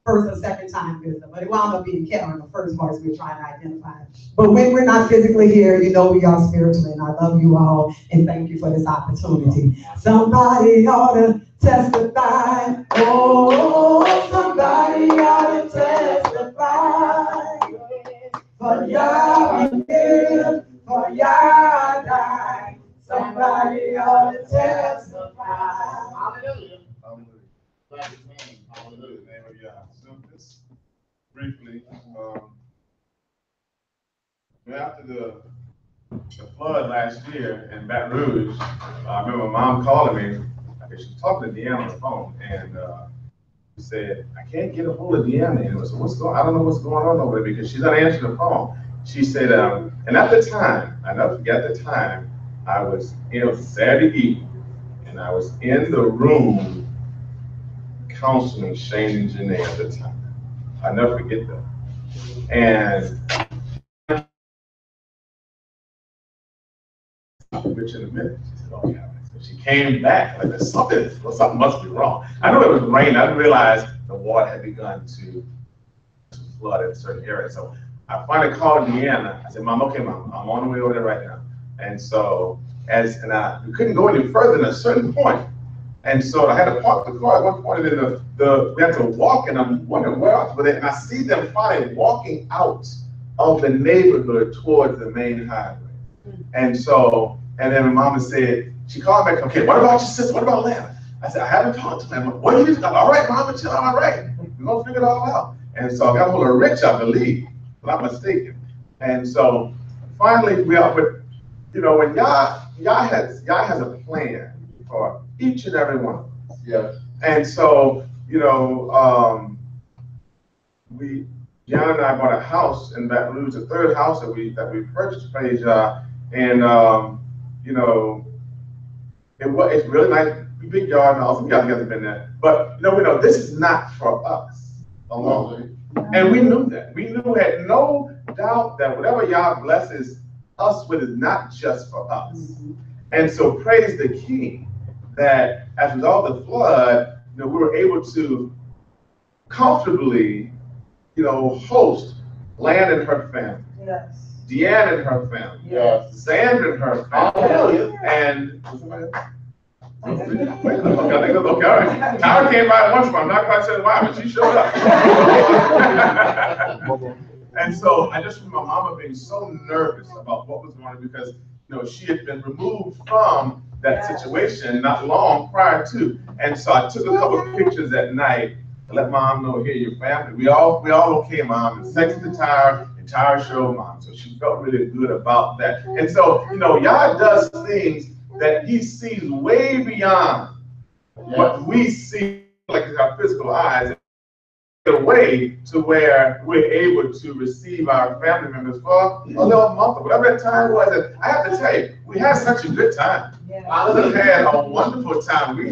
first or second time visitor. But it wound up being Karen, the first voice we're trying to identify. But when we're not physically here, you know we are spiritually. And I love you all and thank you for this opportunity. Somebody ought to testify. Oh, somebody ought to testify. For Yah we live, for Yah die. Somebody ought to testify. Hallelujah. Hallelujah. Name of Yah. So just briefly, after the flood last year in Baton Rouge, I remember my mom calling me. I think she was talking to Deanna on the phone, and she said, "I can't get a hold of Deanna." And I said, "What's going? I don't know what's going on over there because she's not answering the phone." She said, and at the time, I never forget the time, it was Saturday evening, and I was in the room counseling Shane and Janae at the time. I never forget that. And Rich in a minute. She said, "Oh yeah." So she came back like something must be wrong. I knew it was rain. I didn't realize the water had begun to flood in certain areas. So I finally called Deanna. I said, "Mom, okay, Mom, I'm on the way over there right now." And so we couldn't go any further than a certain point. And so I had to park the car at one point, and then we had to walk, and I'm wondering where else were they, and I see them finally walking out of the neighborhood towards the main highway. And then my mama said, she called back, "Okay, what about your sister? What about Lana?" I said, "I haven't talked to them." "What are you doing?" "All right, Mama, chill, all right. We're gonna figure it all out." And so I got hold of Rich, I believe, if I'm not mistaken. And so finally we are, but when Yah has a plan for each and every one of us. Yeah. And so, John and I bought a house in Baton Rouge, the third house that we purchased, praise Yah. And it's really nice, big yard, and all. Some guys have been there. But we know this is not for us alone. And we knew that. We had no doubt that whatever Yah blesses us with is not just for us. And so praise the King that as with all the flood, we were able to comfortably, host Land and her family. Yes. Deanna and her family. Yes. Sandra and her family. And okay, all right. Tyra came by once, but I'm not quite sure why, but she showed up. And so I just remember my mama being so nervous about what was going on because she had been removed from that situation not long prior to. And so I took a couple of pictures at night to let Mom know, here, your family. We all okay, Mom. And texted to Tyra, and Tyra showed Mom. So she felt really good about that. And so, Yah does things that he sees way beyond what we see like our physical eyes. A way to where we're able to receive our family members for a little month or whatever that time was. And I have to tell you, we had such a good time. We had a wonderful time. We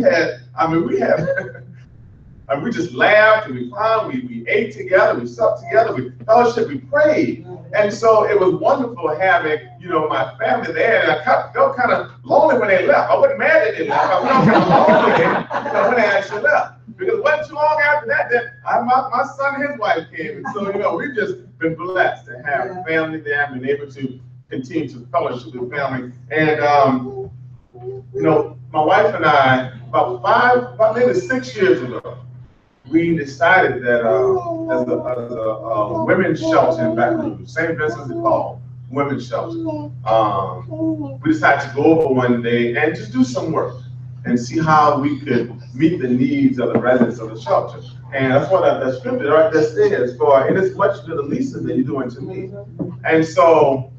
just laughed and we fun. We ate together, we supped together, we fellowship, we prayed. And so it was wonderful having, my family there. And I felt kind of lonely when they left. I wasn't mad that they left. I felt kind of lonely when they actually left. Because it wasn't too long after that my son and his wife came. And so, we've just been blessed to have family there and been able to continue to fellowship with family. And, my wife and I, about maybe 6 years ago, we decided that as a women's shelter in Baton Rouge, St. Vincent's de Paul women's shelter, we decided to go over one day and just do some work. and see how we could meet the needs of the residents of the shelter. And that's what the scripture right there says, for it is much to the least that you're doing to me. And so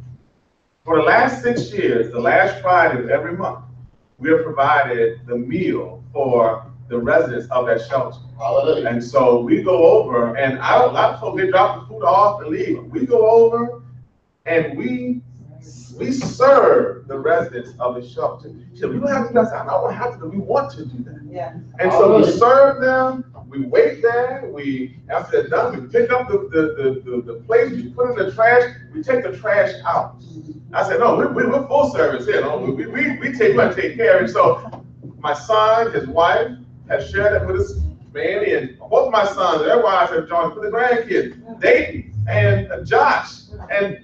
for the last 6 years, the last Friday of every month, we have provided the meal for the residents of that shelter. Hallelujah. And so we go over, and a lot of folks, they drop the food off and leave. We go over and we serve the residents of the shelter. So we don't have to do that. I don't have to, we want to do that. Yeah. And so we serve them, we wait there, after they're done, we pick up the plates, we put in the trash, we take the trash out. I said, no, we're full service here. No? We take care of it. So my son, his wife, has shared that with us, Manny, and both my sons, their wives have joined with the grandkids, Dayton and Josh. And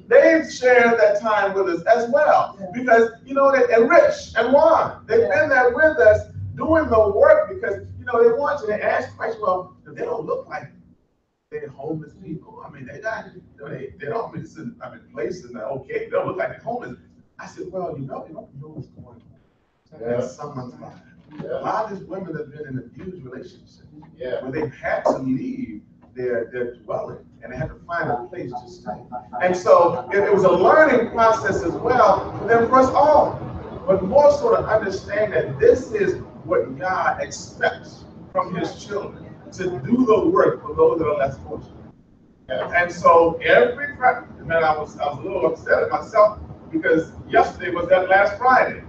they've shared that time with us as well. Because, and Rich and Juan, they've been there with us doing the work because, they want to. They ask questions, well, they don't look like they're homeless people. I mean, they don't, places that okay, they don't look like they're homeless. I said, well, you don't know what's going on in someone's life. A lot of these women have been in abused relationships where they've had to leave their dwelling and they had to find a place to stay. And so it was a learning process as well for them, for us all. But more so to understand that this is what God expects from his children, to do the work for those that are less fortunate. And so every Friday, man, I was a little upset at myself because yesterday was that last Friday.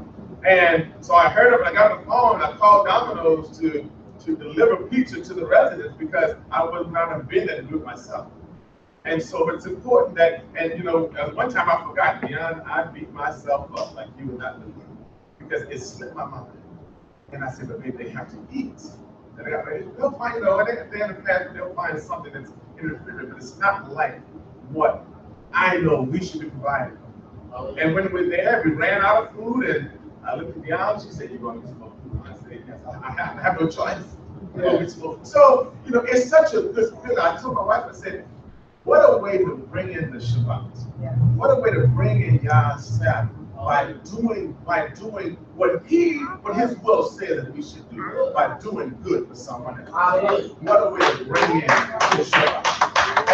And so I heard him, I got on the phone, and I called Domino's to deliver pizza to the residents because I was not have been there to do it myself. And so it's important that, and one time I forgot, Dion, I beat myself up like you would not believe, because it slipped my mind. And I said, but maybe they have to eat. And they'll find, at the end of the day, they'll find something that's in the refrigerator, but it's not like what I know we should be providing. And when we ran out of food, and I looked at Dion, she said, you're going to get some food. And I said, yes, I have no choice. So, it's such a good feeling. I told my wife, I said, what a way to bring in the Shabbat. What a way to bring in Yah's Sabbath by doing what his will says that we should do, by doing good for someone else. What a way to bring in the Shabbat.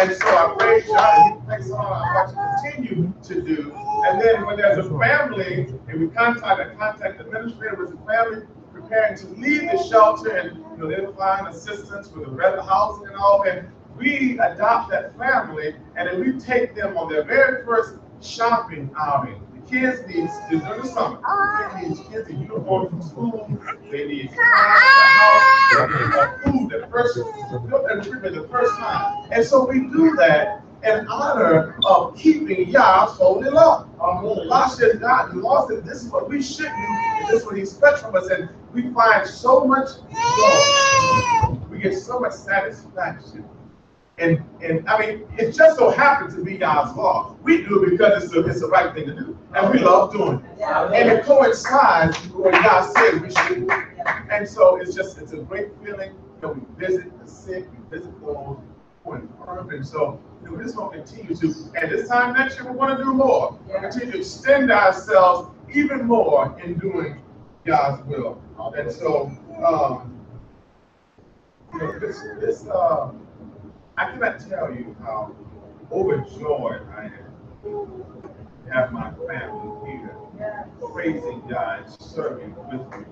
And so I praise God, and he prays on, I want to continue to do. And then when there's a family, and we contact the administrator with the family, preparing to leave the shelter, and they'll find assistance with the rental housing and all, and we adopt that family, and then we take them on their very first shopping outing. The kids need, during the summer, kids need uniforms from school, they need clothes, they need food, the first time. And so we do that in honor of keeping Yah's holy law. Allah says, God, the law says this is what we should do, and this is what he expects from us, and we find so much joy. We get so much satisfaction. And I mean, it just so happens to be God's law. We do it because it's the right thing to do, and we love doing it. And it coincides with what God says we should do. And so it's a great feeling that we visit the sick, we visit those who are infirm, and so we're just going to continue to. And this time next year, we want to do more. We'll continue to extend ourselves even more in doing God's will. And so, I cannot tell you how overjoyed I am to have my family here, praising God, serving with me.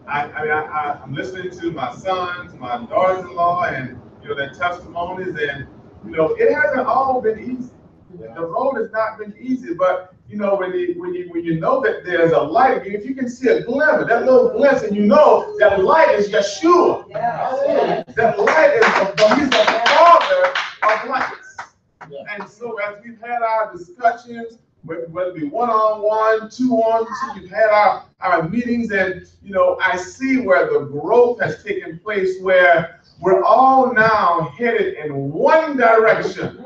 I'm listening to my sons, my daughters-in-law, and their testimonies, and it hasn't all been easy. The road has not been easy, but when you know that there's a light, if you can see a glimmer, that little glimpse, and that light is Yeshua. That light is he's the Father of lights. And so as we've had our discussions, whether it be one-on-one, two-on-two, we've had our meetings, and I see where the growth has taken place, where we're all now headed in one direction.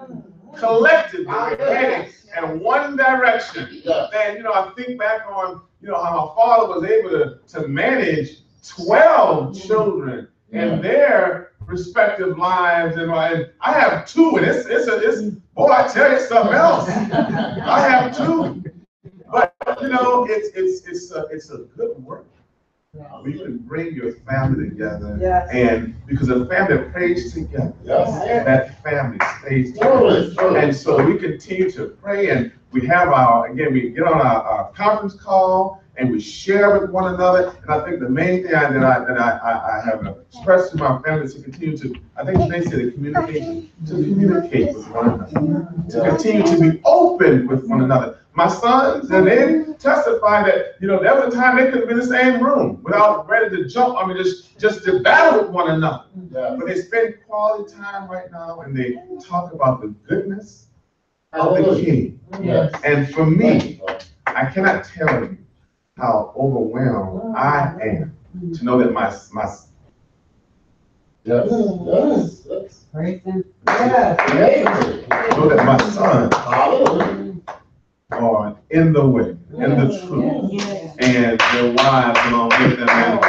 Collectively, we're heading in one direction. And I think back on how my father was able to manage 12 children in their respective lives, and I have 2, and it's boy, I tell you something else. I have 2, but you know, it's a good work. We can bring your family together, and because a family that prays together, that family stays together. And so we continue to pray, and we have we get on our conference call, and we share with one another. And I think the main thing that I have expressed to my family is to continue to, I think they say, to communicate with one another, to continue to be open with one another. My sons, and they testify that, you know, there was a time they could have been in the same room without ready to jump, just to battle with one another. But they spend quality time right now, and they talk about the goodness of the King. And for me, I cannot tell you how overwhelmed I am to know that my sons are in the way, in the truth, and their wives along with them. And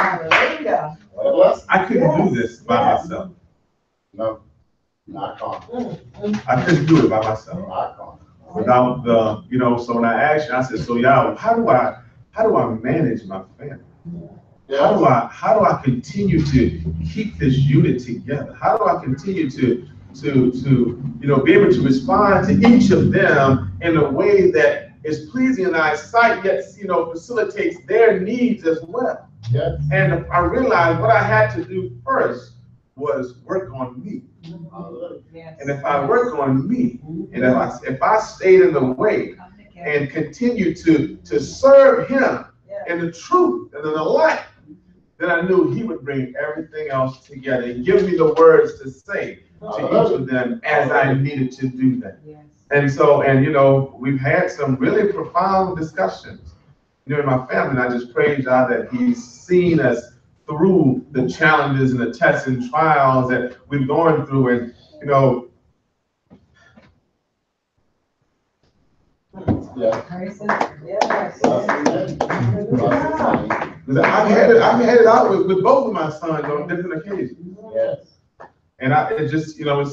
I couldn't do this by myself. No, I can't. I couldn't do it by myself. I can't. Without the, you know, so when I asked you, I said, so y'all, how do I manage my family? How do I continue to keep this unit together? How do I continue to you know, be able to respond to each of them in a way that is pleasing in our sight, yet, you know, facilitates their needs as well? And I realized what I had to do first was work on me. And if I work on me, and if I stayed in the way and continue to serve him in the truth and in the light, then I knew he would bring everything else together and give me the words to say to each of them as I needed to do that. And so, and you know, we've had some really profound discussions, you know, in my family, and I just praise God that he's seen us through the challenges and the tests and trials that we've gone through. And, you know, I've had it out with both of my sons on different occasions. And it just, you know,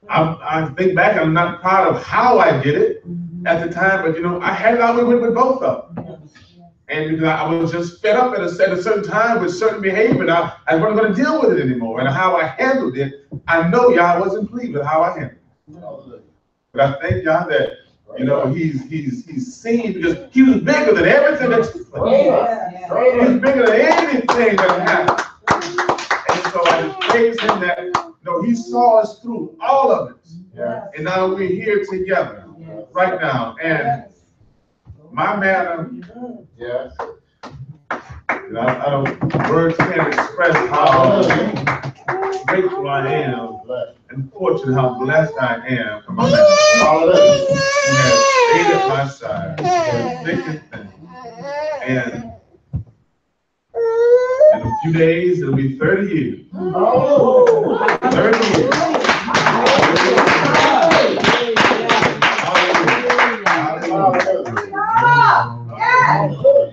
I think back, I'm not proud of how I did it at the time, but you know, I had it out with both of them. And because I was just fed up at a certain time with certain behavior, and I wasn't going to deal with it anymore. And how I handled it, I know y'all wasn't pleased with how I handled it. But I thank y'all that, you know, he's seen, because he was bigger than everything that took place. He was bigger than anything that happened. And so I just praise him that, you know, he saw us through all of it. And now we're here together right now. And my madam, you know, I don't, words can't express how grateful I am and fortunate how blessed I am for my madam. Who has stayed at my side, thick and thin. And in a few days, it'll be 30 years. 30 years.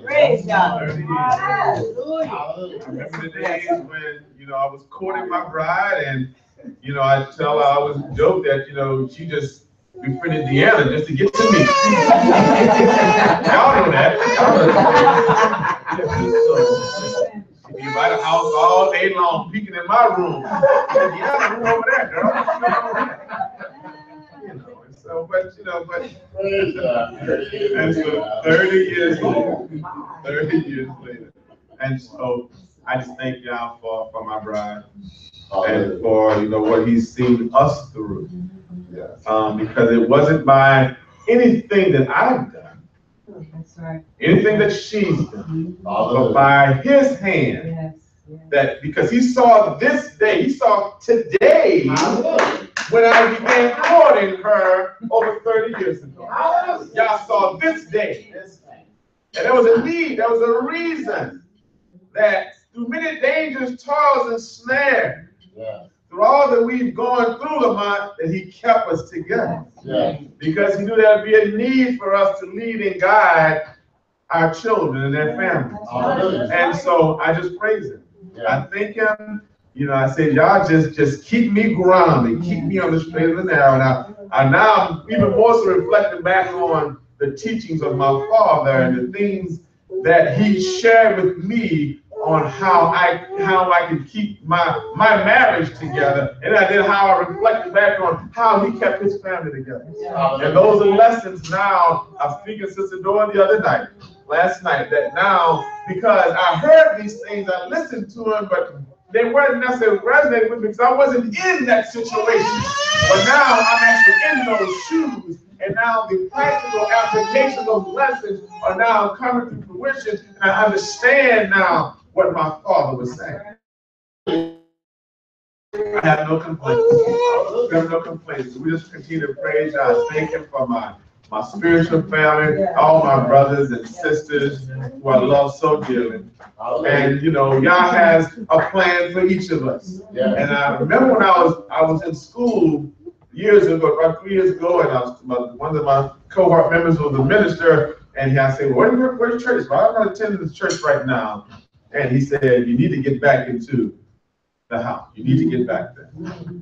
Praise God. I remember the days when, you know, I was courting my bride, and, you know, I tell her, I was joke that, you know, she just befriended Deanna just to get to me. Y'all know that. She'd be by the house all day long, peeking in my room. Deanna, room over there, girl. You know, and so, but, you know, and so 30 years later. And so I just thank y'all for my bride and for, you know, what he's seen us through. Because it wasn't by anything that I've done, anything that she's done, but by his hand. That because he saw this day, he saw today when I began courting her over 30 years ago. Y'all saw this day. And there was a need, there was a reason that through many dangers, toils, and snares, through all that we've gone through, Lamont, that he kept us together. Because he knew there would be a need for us to lead and guide our children and their families. And so I just praise him. I thank him. You know, I said, y'all just keep me grounded, keep me on the straight and the narrow. And I'm even more so reflecting back on the teachings of my father and the things that he shared with me on how I can keep my marriage together, and then how I reflected back on how he kept his family together. And those are lessons now. I was speaking to Sister Dora the other night, last night, that now, because I heard these things, I listened to them, but they weren't necessarily resonating with me because I wasn't in that situation. But now I'm actually in those shoes, and now the practical application of those lessons are now coming to fruition, and I understand now what my father was saying. I have no complaints. I have no complaints. We just continue to praise God. Thank Him for my spiritual family, all my brothers and sisters who I love so dearly. And you know, Yah has a plan for each of us. And I remember when I was in school years ago, about 3 years ago, and one of my cohort members was a minister, and I said, well, where's church? Well, I'm not attending this church right now. And he said, you need to get back into the house. You need to get back there.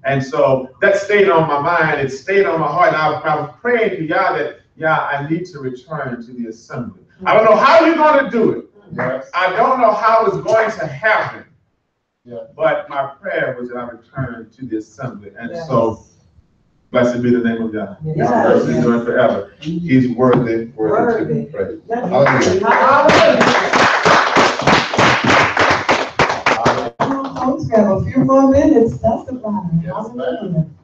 And so that stayed on my mind. It stayed on my heart. And I was praying to Yah that, I need to return to the assembly. I don't know how you're going to do it. Yes. I don't know how it's going to happen. Yeah. But my prayer was that I return to the assembly. And so, blessed be the name of God. His mercy endures forever. He's worthy to be praised. Hallelujah. We have a few more minutes. Testify. Yes, ma'am.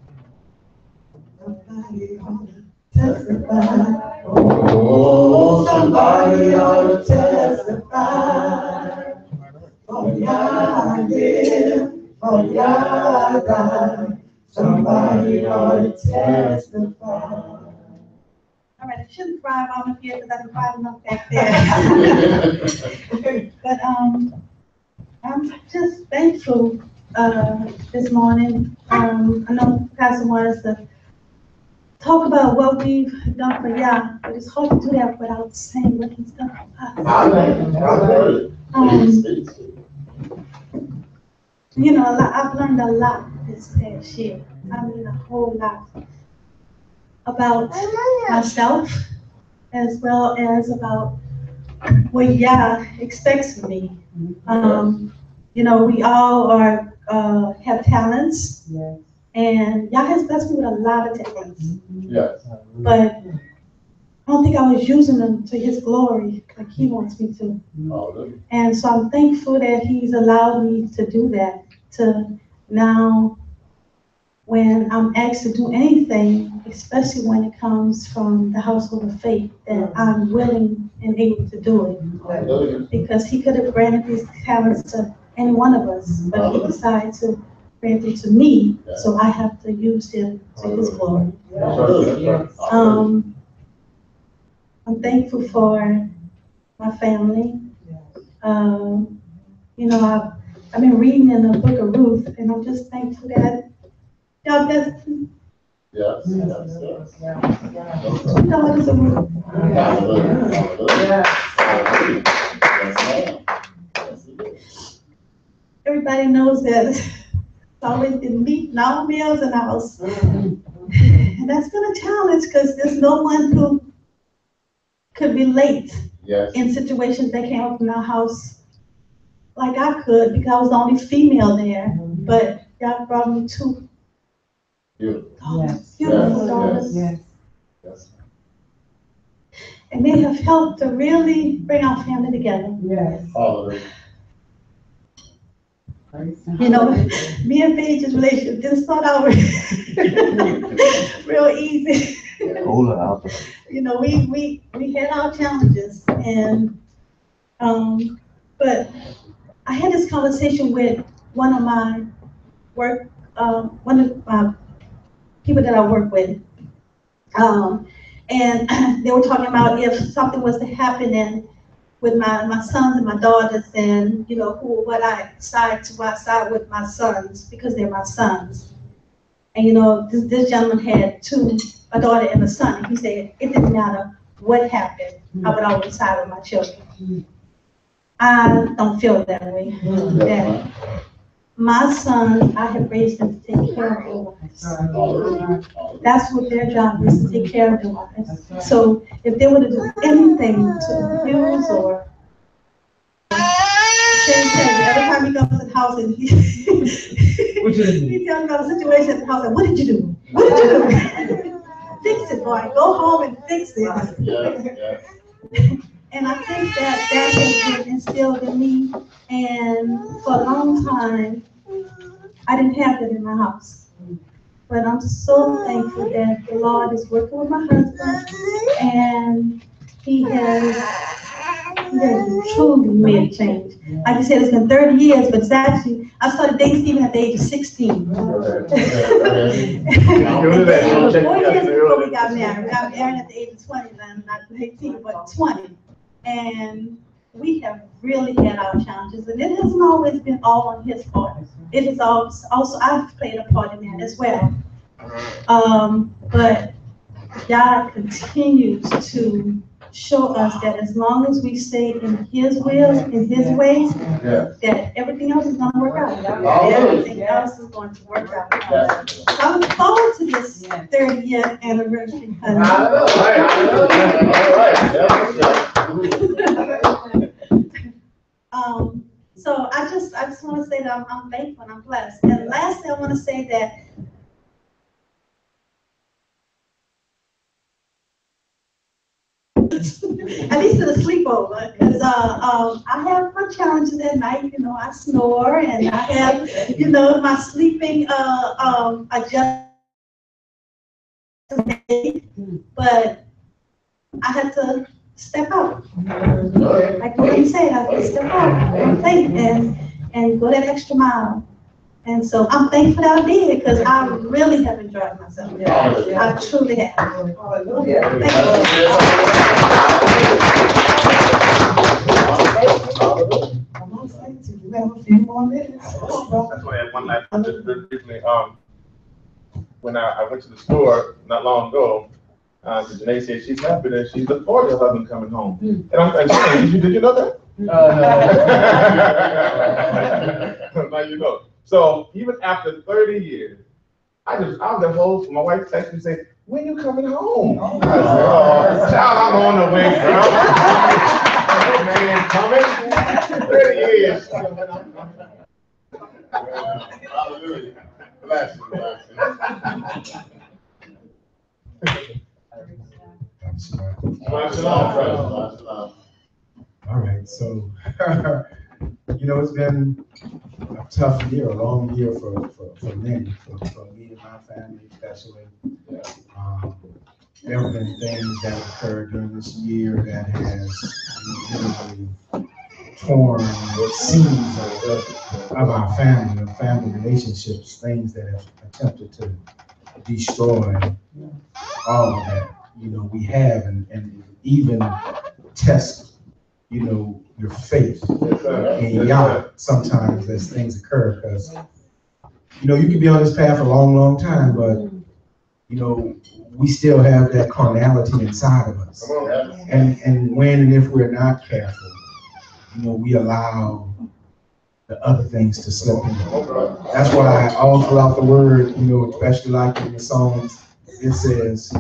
Somebody ought to testify. Oh, somebody ought to testify. Oh, yeah, I live. Oh, yeah, I die. Somebody ought to testify. All right, I shouldn't drive on up here because I've been driving up back there. But I'm just thankful this morning. I know Pastor wanted us to talk about what we've done for Yah, but it's hard to do that without saying what He's done for us. You know, I've learned a lot this past year. I mean, a whole lot about myself, as well as about what Yah expects of me. You know, we all have talents, and Yah has blessed me with a lot of talents. Yes. But I don't think I was using them to His glory like He wants me to. And so I'm thankful that He's allowed me to do that. To now, when I'm asked to do anything, especially when it comes from the household of faith, that I'm willing and able to do it. Because He could have granted these talents to any one of us, but He decided to grant it to me, so I have to use them to His glory. I'm thankful for my family. You know, I've been reading in the book of Ruth, and I'm just thankful that y'all blessed me. Yes. Two daughters of Ruth. Everybody knows that it's always been meat and all meals in the house. And that's been a challenge because there's no one who could relate in situations that came up in our house like I could, because I was the only female there. But God brought me two beautiful daughters. And they have helped to really bring our family together. You know, me and Paige's relationship didn't start out real easy. You know, we had our challenges, and but I had this conversation with one of my people that I work with, and they were talking about if something was to happen with my sons and my daughters, and you know, who would I decide to outside with my sons, because they're my sons. And you know, this gentleman had a daughter and a son, and he said it didn't matter what happened, I would always side with my children. I don't feel that way. My son, I have raised them to take care of their wives. That's what their job is, to take care of their wives. So if they were to do anything to abuse or every time he comes to the house and he tells me about a situation at the house, like, what did you do? What did you do? Fix it, boy. Go home and fix it. And I think that has been instilled in me. And for a long time, I didn't have that in my house. But I'm so thankful that the Lord is working with my husband, and he has truly made a change. Like you said, it's been 30 years, but it's actually, I started dating Stephen at the age of 16. 4 years before we got married. We got married at the age of 20, then not 18, but 20. And we have really had our challenges, and it hasn't always been all on his part. It is also I've played a part in that as well. But God continues to show us that as long as we stay in His will, in His ways, that everything else is going to work out. Everything else is going to work out. So I look forward to this 30-year anniversary. So I just want to say that I'm thankful and I'm blessed. And lastly, I want to say that at least to the sleepover, because I have my challenges at night. You know, I snore, and I have, you know, my sleeping adjustment. But I had to step out. Like what you said, I had to step out on faith and go that extra mile. And so I'm thankful that I did, because I really have enjoyed myself. I truly have. Thank you. We have a few more minutes. That's why I had one last just briefly. When I went to the store not long ago, Janae said she's happy that she's looking forward to her husband coming home. And I'm like, did you know that? Now you know. So even after 30 years, I was the whole, my wife texted me and said, when you coming home? I said, oh, child, I'm on the way, bro. Man, coming 30 years. Hallelujah. Bless you, bless you. All right, so you know, it's been a tough year, a long year for many, for me and my family especially. There have been things that occurred during this year that has literally torn the seams of our family relationships, things that have attempted to destroy all of that, you know, we have, and even test, you know, your faith in Yah sometimes as things occur, because, you know, you can be on this path a long, long time, but, you know, we still have that carnality inside of us. And when and if we're not careful, you know, we allow the other things to slip in. That's why all throughout the word, you know, especially like in the Psalms, it says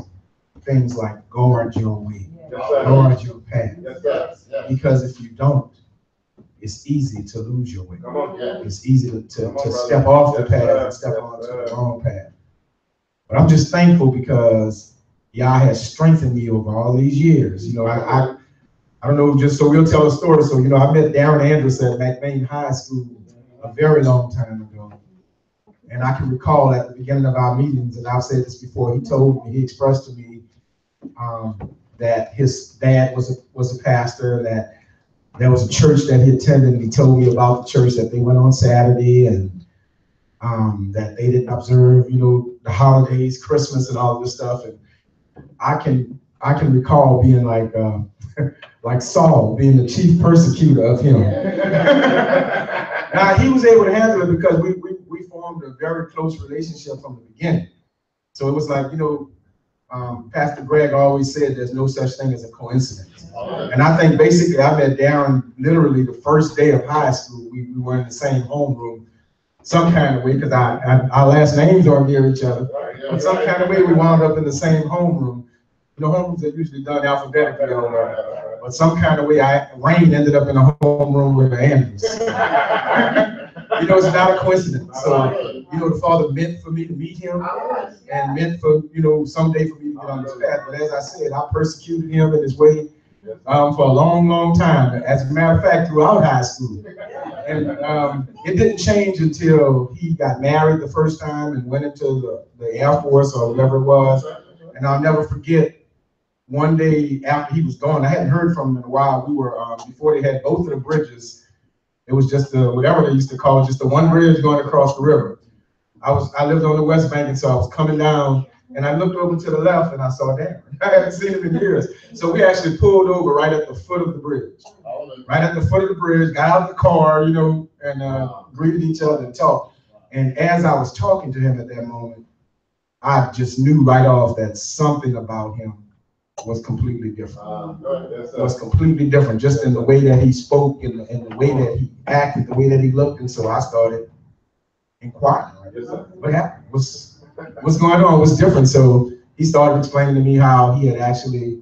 things like guard your way, guard your path. Because if you don't, it's easy to lose your way. It's easy to step off the path and step onto the wrong path. But I'm just thankful because Yah has strengthened me over all these years. You know, I don't know, just so we'll tell a story. So, you know, I met Darren Andrews at McBain High School a very long time ago. And I can recall at the beginning of our meetings, and I've said this before, he expressed to me that his dad was a pastor, that there was a church that he attended, and he told me about the church that they went on Saturday, and that they didn't observe, you know, the holidays, Christmas, and all this stuff. And I can recall being like like Saul, being the chief persecutor of him. Now he was able to handle it because we formed a very close relationship from the beginning. So it was like, you know, Pastor Greg always said there's no such thing as a coincidence. And I think basically I met Darren literally the first day of high school. We were in the same homeroom. some kind of way, because our last names are near each other. But some kind of way we wound up in the same homeroom. You know, homerooms are usually done alphabetically, but some kind of way Rain ended up in a homeroom with Andrews. You know, it's not a coincidence. So, you know, the Father meant for me to meet him and meant for, you know, someday for me to get on his path. But as I said, I persecuted him in his way for a long, long time. As a matter of fact, throughout high school. And it didn't change until he got married the first time and went into the Air Force or whatever it was. And I'll never forget, one day after he was gone, I hadn't heard from him in a while. We were, before they had both of the bridges, it was just whatever they used to call it, just the one bridge going across the river. I lived on the West Bank, and so I was coming down, and I looked over to the left, and I saw Darren. I hadn't seen him in years. So we actually pulled over right at the foot of the bridge. Right at the foot of the bridge, got out of the car, you know, and greeted each other and talked. And as I was talking to him at that moment, I just knew right off that something about him was completely different. Was completely different, just in the way that he spoke, and the way that he acted, the way that he looked. And so I started inquiring, what happened? What's going on? What's different? So he started explaining to me how he had actually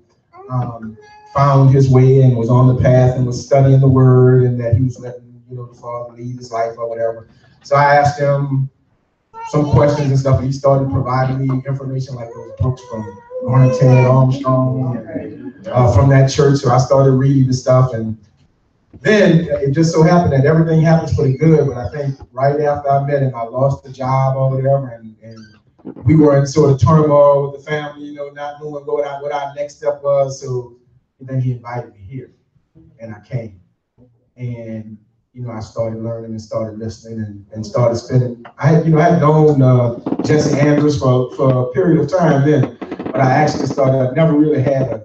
found his way and was on the path and was studying the Word, and that he was letting, you know, the Father lead his life or whatever. So I asked him some questions and stuff, and he started providing me information like those books from Ted Armstrong from that church. So I started reading the stuff, and then it just so happened that everything happens for the good. But I think right after I met him, I lost the job or whatever, and we were in sort of turmoil with the family, you know, not knowing what our next step was. So then he invited me here, and I came, and you know, I started learning and started listening and started spending. I had known Jesse Andrews for a period of time then, but I actually I've never really had a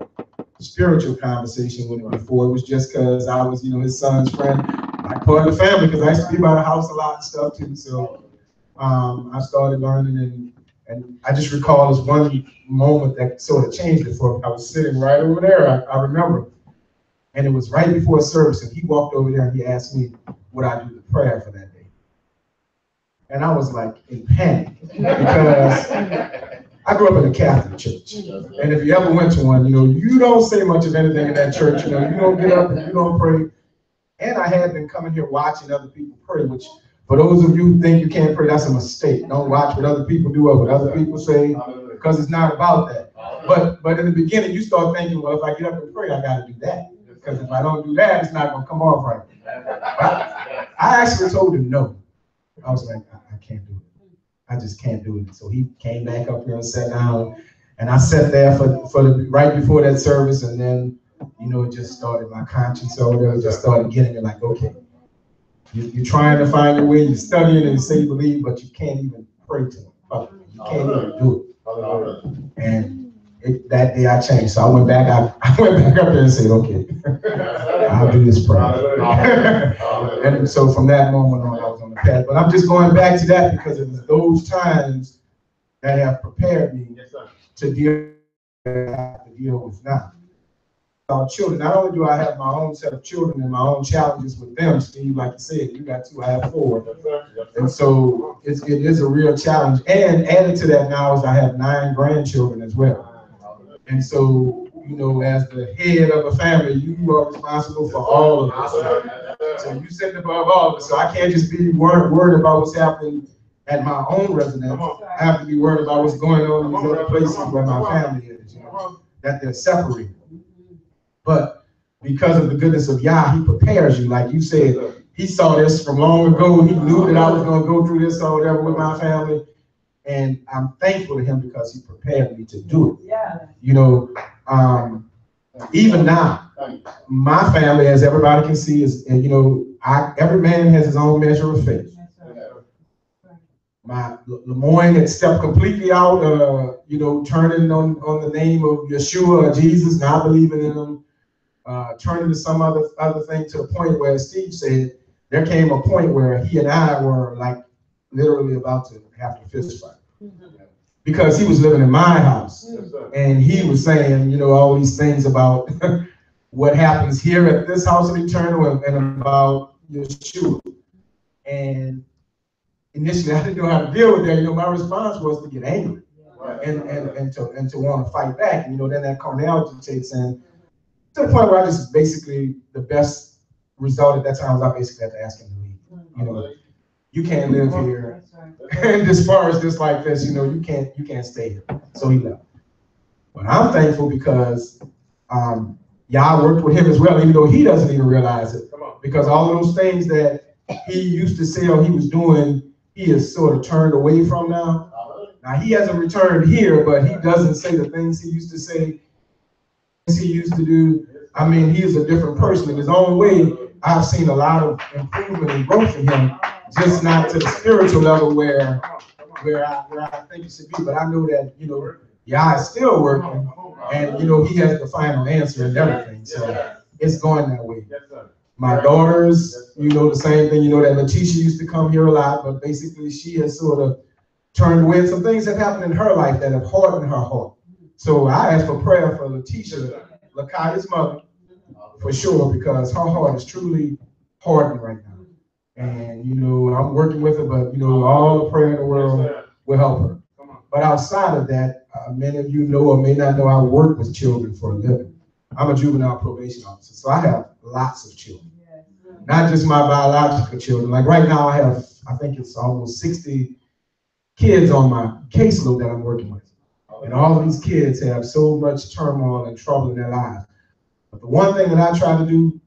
spiritual conversation with him before. It was just because I was, you know, his son's friend, like part of the family, because I used to be by the house a lot and stuff too. So I started learning, and I just recall this one moment that sort of changed it for me. I was sitting right over there, I remember. And it was right before service, and he walked over there and he asked me, would I do the prayer for that day? And I was like in panic, because I grew up in a Catholic church. And if you ever went to one, you know, you don't say much of anything in that church. You know, you don't get up and you don't pray. And I had been coming here watching other people pray, which for those of you who think you can't pray, that's a mistake. Don't watch what other people do or what other people say, because it's not about that. But in the beginning, you start thinking, well, if I get up and pray, I got to do that. Because if I don't do that, it's not going to come off right. I actually told him no. I was like, I can't do it. I just can't do it. So he came back up here and sat down, and I sat there for right before that service, and then, you know, it just started, my conscience or whatever just started getting me like, okay, you're trying to find your way, you're studying and you say you believe, but you can't even pray to him. You can't even do it. And that day I changed. So I went back up there and said, okay, I'll do this prayer. And so from that moment on, I was on the path. But I'm just going back to that because it was those times that have prepared me to deal with now. Our children, not only do I have my own set of children and my own challenges with them, Steve, like you said, you got 2, I have 4. And so it is a real challenge. And added to that now is I have 9 grandchildren as well. And so, you know, as the head of a family, you are responsible for all of us. So you sit above all of us. So I can't just be worried about what's happening at my own residence. I have to be worried about what's going on in these other places where my family is, you know, that they're separated. But because of the goodness of Yah, he prepares you. Like you said, he saw this from long ago. He knew that I was going to go through this or whatever with my family. And I'm thankful to him because he prepared me to do it. Yeah. You know, even now, my family, as everybody can see, is, you know, every man has his own measure of faith. My Lemoyne had stepped completely out, you know, turning on the name of Yeshua or Jesus, not believing in him, turning to some other thing, to a point where Steve said there came a point where he and I were like literally about to have to fist fight. Because he was living in my house, and he was saying, you know, all these things about what happens here at this house of eternal and about Yeshua. And initially I didn't know how to deal with that. My response was to get angry and to want to fight back. And, then that carnality takes in to the point where I just basically, the best result at that time was I basically had to ask him to leave. You can't live here and as far as this like this, you can't stay here. So he left. But I'm thankful because Yah worked with him as well, even though he doesn't even realize it. Because all of those things that he used to say or he was doing, he has sort of turned away from now. Now he hasn't returned here, but he doesn't say the things he used to say, things he used to do. I mean, he is a different person in his own way. I've seen a lot of improvement and growth in him, just not to the spiritual level where I think it should be. But I know that, Yah is still working, and he has the final answer and everything. So it's going that way. My daughters, the same thing. That Letitia used to come here a lot, but basically she has sort of turned away. Some things have happened in her life that have hardened her heart. So I ask for prayer for Letitia, Lakaya's mother, for sure, because her heart is truly hardened right now. And, I'm working with her, but, all the prayer in the world will help her. But outside of that, many of you know or may not know, I work with children for a living. I'm a juvenile probation officer, so I have lots of children. Not just my biological children. Like right now, I think it's almost 60 kids on my caseload that I'm working with. And all of these kids have so much turmoil and trouble in their lives. But the one thing that I try to do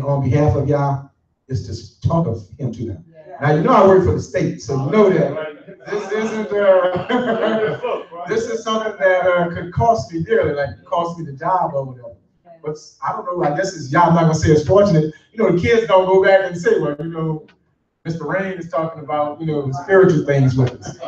on behalf of Yah is to talk of him to them. Now, I work for the state, so that this isn't, this is something that could cost me dearly, like it cost me the job or whatever. But I don't know, I guess it's Yah, I'm not gonna say it's fortunate. The kids don't go back and say, well, Mr. Rain is talking about, the spiritual things with us.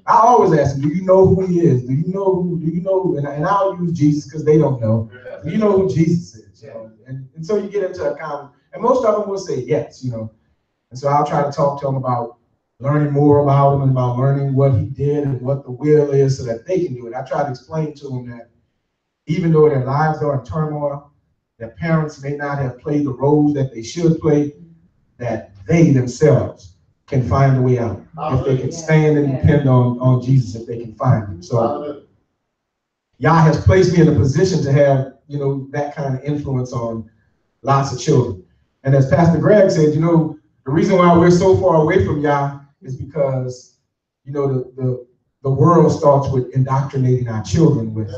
I always ask them, do you know who he is? Do you know, and I'll use Jesus because they don't know. Do you know who Jesus is? And so you get into a comment, and most of them will say yes, And so I'll try to talk to them about learning more about him and about learning what he did and what the will is so that they can do it. I try to explain to them that even though their lives are in turmoil, their parents may not have played the roles that they should play, that they themselves can find a way out. If they can stand and depend on Jesus, if they can find him. So Yah has placed me in a position to have, that kind of influence on lots of children. And as Pastor Greg said, the reason why we're so far away from Yah is because, the world starts with indoctrinating our children with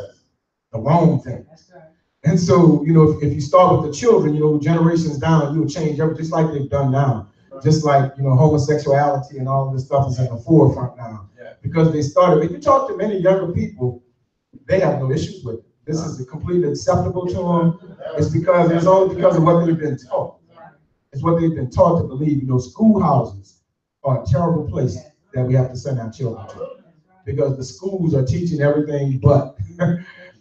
the wrong thing. And so, if you start with the children, generations down, you'll change everything, just like they've done now. Just like, homosexuality and all of this stuff is in the forefront now. Because they started, if you talk to many younger people, they have no issues with it. This is completely acceptable to them. It's only because of what they've been taught. It's what they've been taught to believe. Schoolhouses are a terrible place that we have to send our children to. Because the schools are teaching everything but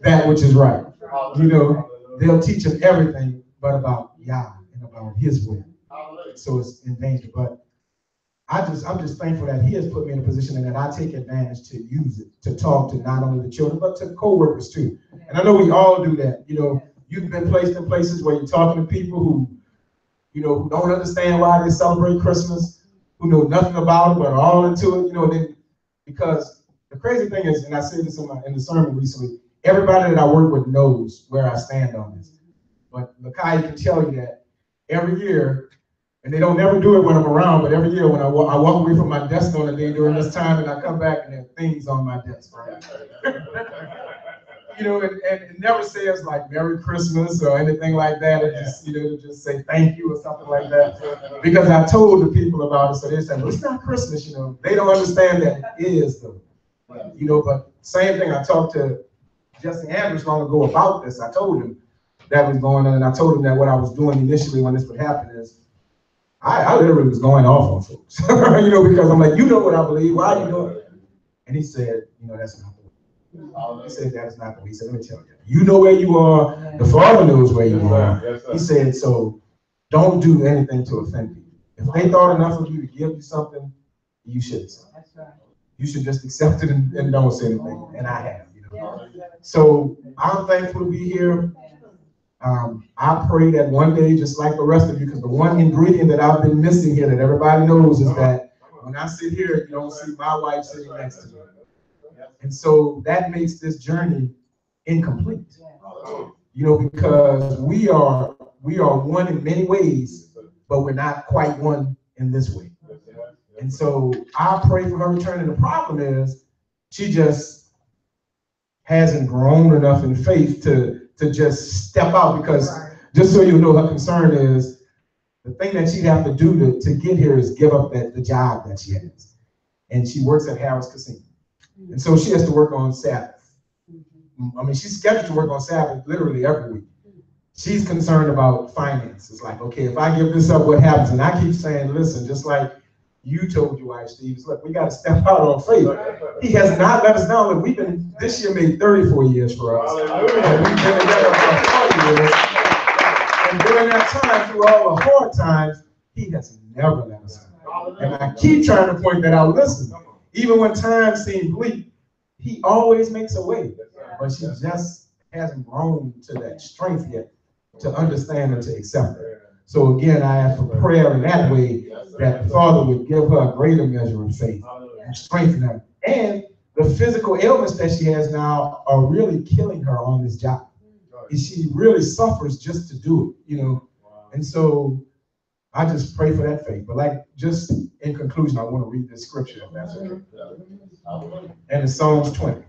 that which is right. They'll teach them everything but about Yah and about his will. So it's in danger. But I'm just thankful that he has put me in a position and that I take advantage to use it to talk to not only the children, but to co-workers too. And I know we all do that. You've been placed in places where you're talking to people who don't understand why they celebrate Christmas, who know nothing about it, but are all into it, because the crazy thing is, and I said this in the sermon recently, everybody that I work with knows where I stand on this. But Lakai can tell you that every year, and they don't never do it when I'm around, but every year when I walk away from my desk on a day during this time, and I come back and there are things on my desk, right? And it never says like Merry Christmas or anything like that. It just, just say thank you or something like that. Because I told the people about it, so they said, well, it's not Christmas, They don't understand that it is though. But same thing, I talked to Jesse Andrews long ago about this. I told him that was going on, and I told him that what I was doing initially when this would happen is I literally was going off on folks, because I'm like, what I believe, why are you doing it? And he said, that's not the way. He said, that's not the way. He said, let me tell you, you know where you are, the Father knows where you are. He said, so don't do anything to offend people. If they thought enough of you to give you something, you should say. You should just accept it and don't say anything. And I have, So I'm thankful to be here. I pray that one day, just like the rest of you, because the one ingredient that I've been missing here that everybody knows is that When I sit here, you don't see my wife sitting next to me. And so that makes this journey incomplete. You know, because we are one in many ways, but we're not quite one in this way. And so I pray for her return. And the problem is she just hasn't grown enough in faith to just step out, because just so you know, her concern is the thing that she'd have to do to get here is give up the job that she has. And she works at Harris Casino. And so she has to work on Sabbath. I mean, she's scheduled to work on Sabbath literally every week. She's concerned about finances. Like, okay, if I give this up, what happens? And I keep saying, listen, just like you told your wife, Steve, look, we got to step out on faith. He has not let us down. Look, this year made 34 years for us. And we've been together for 40 years. And during that time, through all the hard times, he has never let us down. And I keep trying to point that out. Listen, even when times seem bleak, he always makes a way. But she just hasn't grown to that strength yet to understand and to accept it. So again, I ask for prayer in that way, that the Father would give her a greater measure of faith and strengthen her. And the physical ailments that she has now are really killing her on this job. She really suffers just to do it, you know. And so I just pray for that faith. But like, just in conclusion, I want to read this scripture, if that's okay. And it's Psalms 20.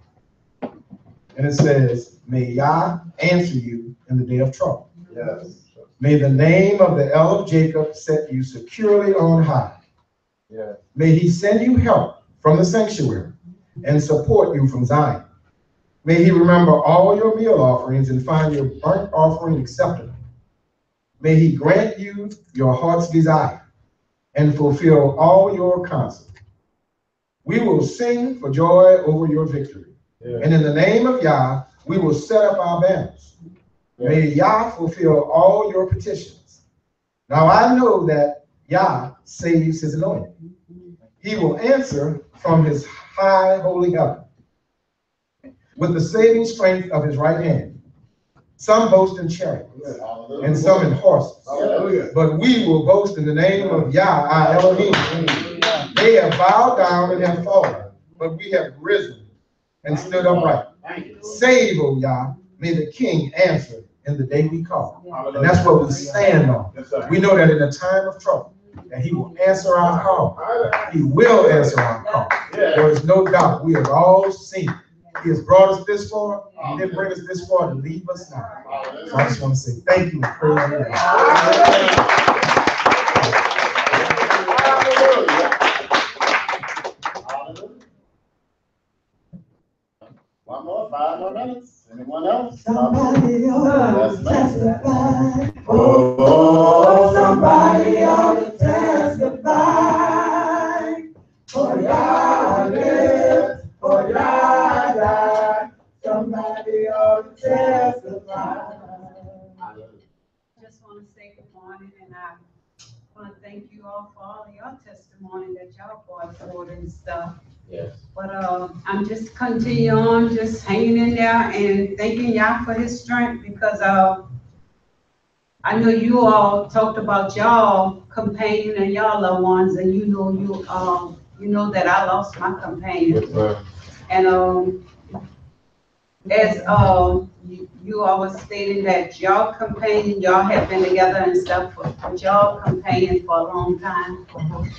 And it says, may Yah answer you in the day of trouble. Yes. May the name of the El of Jacob set you securely on high. Yes. May he send you help from the sanctuary and support you from Zion. May he remember all your meal offerings and find your burnt offering acceptable. May he grant you your heart's desire and fulfill all your counsel. We will sing for joy over your victory. Yeah. And in the name of Yah, we will set up our banners. Yeah. May Yah fulfill all your petitions. Now I know that Yah saves his anointed. He will answer from his high holy heaven with the saving strength of his right hand. Some boast in chariots and some in horses, but we will boast in the name of Yah, our Elohim. They have bowed down and have fallen, but we have risen and stood upright. Save, O Yah, may the King answer in the day we call. And that's what we stand on. We know that in a time of trouble, that he will answer our call. He will answer our call. There is no doubt. We have all seen it. He has brought us this far. He didn't bring us this far to leave us now. So I just want to say thank you and praise you. One more, 5 more minutes. Anyone else? Somebody ought to testify. Oh, somebody ought to testify. For Yah lives, for Yah died. Somebody ought to testify. Just want to say good morning, and I want to thank you all for all of your testimony that y'all brought forward and stuff. Yes. But I'm just continuing on, just hanging in there and thanking y'all for his strength, because I know you all talked about y'all companion and y'all loved ones, and you know that I lost my companion. Yes, and as you always stating that y'all companion, y'all have been together and stuff, but y'all companion for a long time.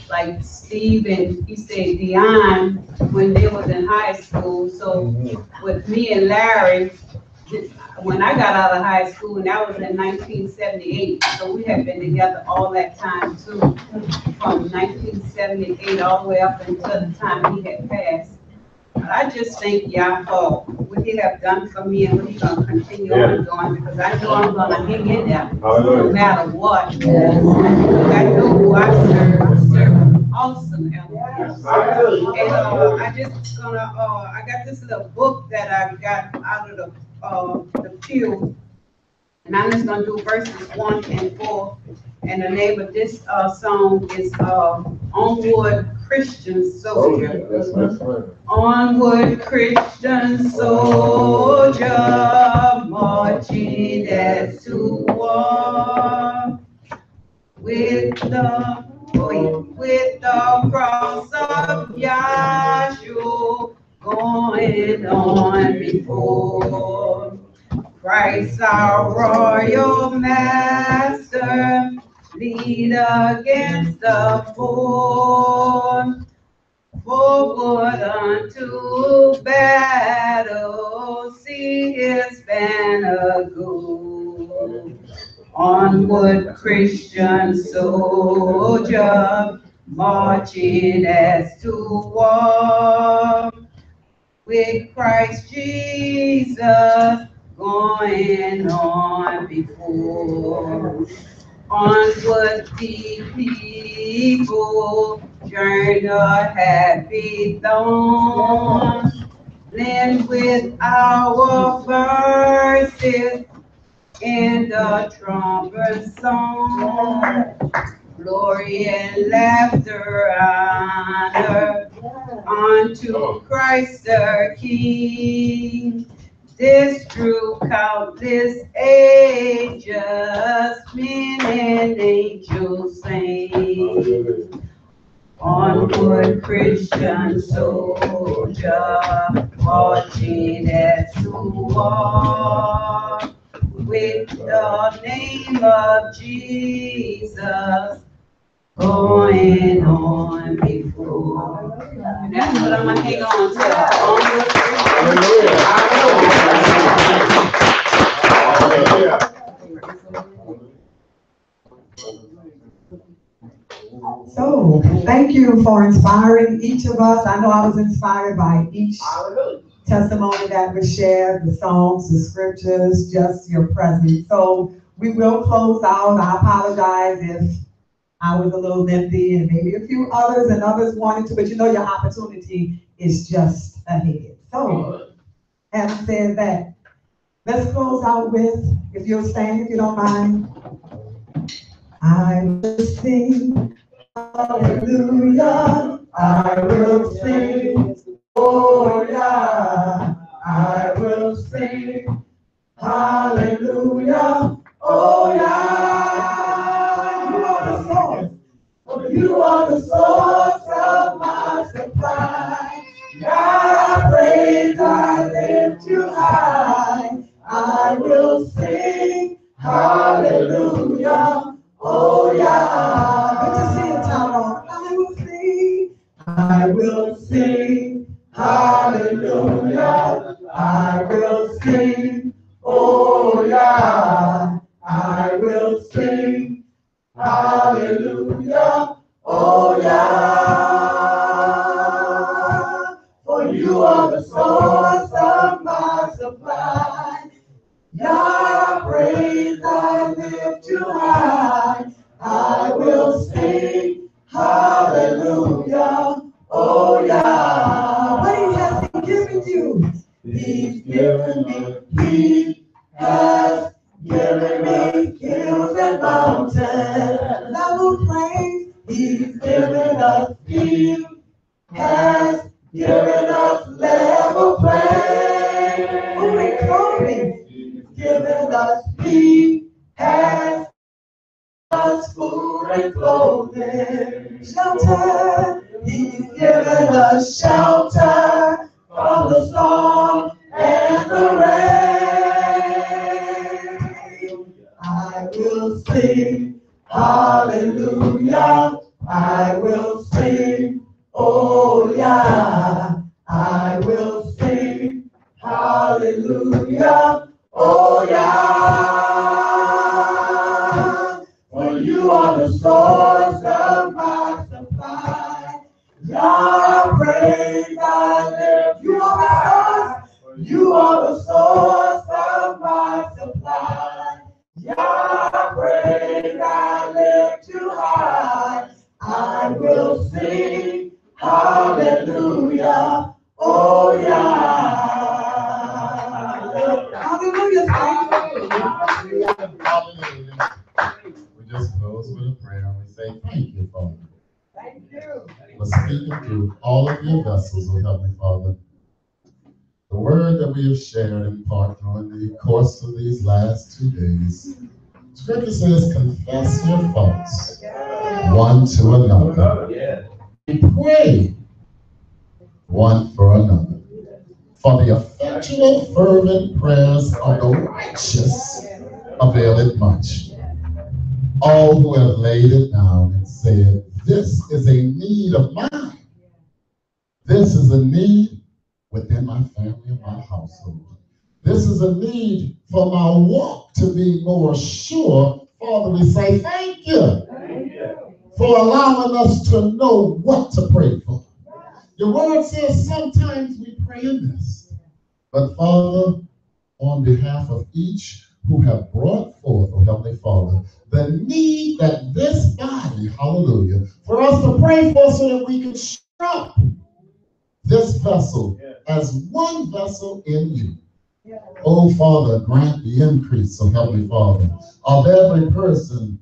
Like Steve and he said Dion when they was in high school. So with me and Larry, when I got out of high school, and that was in 1978, so we have been together all that time too, from 1978 all the way up until the time he had passed. I just thank y'all for what he have done for me and what he's gonna continue on doing, because I know I'm gonna hang in there no matter what. Because I know who I serve. I serve an awesome Elohim. And I just gonna I got this little book that I got out of the pew, and I'm just gonna do verses 1 and 4. And the name of this song is Onward Christian Soldier. Onward Christian soldier, marching as to war, with the with the cross of Yahshua going on before. Christ our royal master, lead against the foe. Forward unto battle, see his banner go. Onward, Christian soldier, marching as to war. With Christ Jesus going on before. Onward, the people, journey a happy dawn. Blend with our verses in the trumpet song. Glory and laughter, honor unto Christ our King. This through countless ages, men and angels sing. Onward, Christian soldier, marching as to war. With the name of Jesus going on before. And that's what I'm gonna hang on to. Onward, So, thank you for inspiring each of us. I know I was inspired by each testimony that was shared, the songs, the scriptures, just your presence. So, we will close out. I apologize if I was a little lengthy and maybe a few others and others wanted to, but you know your opportunity is just ahead. So, having said that, let's close out with, if you'll stand, if you don't mind. I will sing, hallelujah, I will sing, oh yeah, I will sing, hallelujah, oh yeah. You are the source, you are the source of my supply. God, I praise, I lift you high. I will sing, hallelujah, oh yeah. Good to see you, Tyrone. I will sing, hallelujah. I will sing, oh yeah. I will sing, hallelujah, oh yeah. For you are the source of my supply. Yah, praise, I lift you high. I will sing, hallelujah, oh yeah. What he has given you, he's given me, he has given me hills and mountains, level plains, he's given us, he has given us level plains, food and clothing, he's given us, he has us food and clothing, shelter, he's given us shelter from the storm and the rain. I will sing, hallelujah, I will sing, oh yeah, I will sing, hallelujah, oh yeah. For you are the source of my supply. Yah, praise, I lift you high. You are the source of my supply. Yah, praise, I lift you high. I will sing, hallelujah, oh yeah. Hallelujah, Hallelujah. We just close with a prayer. We say thank you, Father. Thank you. For speaking through all of your vessels, oh Heavenly Father. The word that we have shared in part during the course of these last 2 days. Scripture says, confess your faults one to another. We pray one for another. For the effectual, fervent prayers of the righteous availeth much. All who have laid it down and said, this is a need of mine. This is a need within my family and my household. This is a need for my walk to be more sure. Father, we say thank you for allowing us to know what to pray for. Your word says sometimes we pray amiss. But Father, on behalf of each who have brought forth, oh Heavenly Father, the need that this body, hallelujah, for us to pray for so that we can shrub this vessel as one vessel in you. Oh Father, grant the increase, oh Heavenly Father, of every person.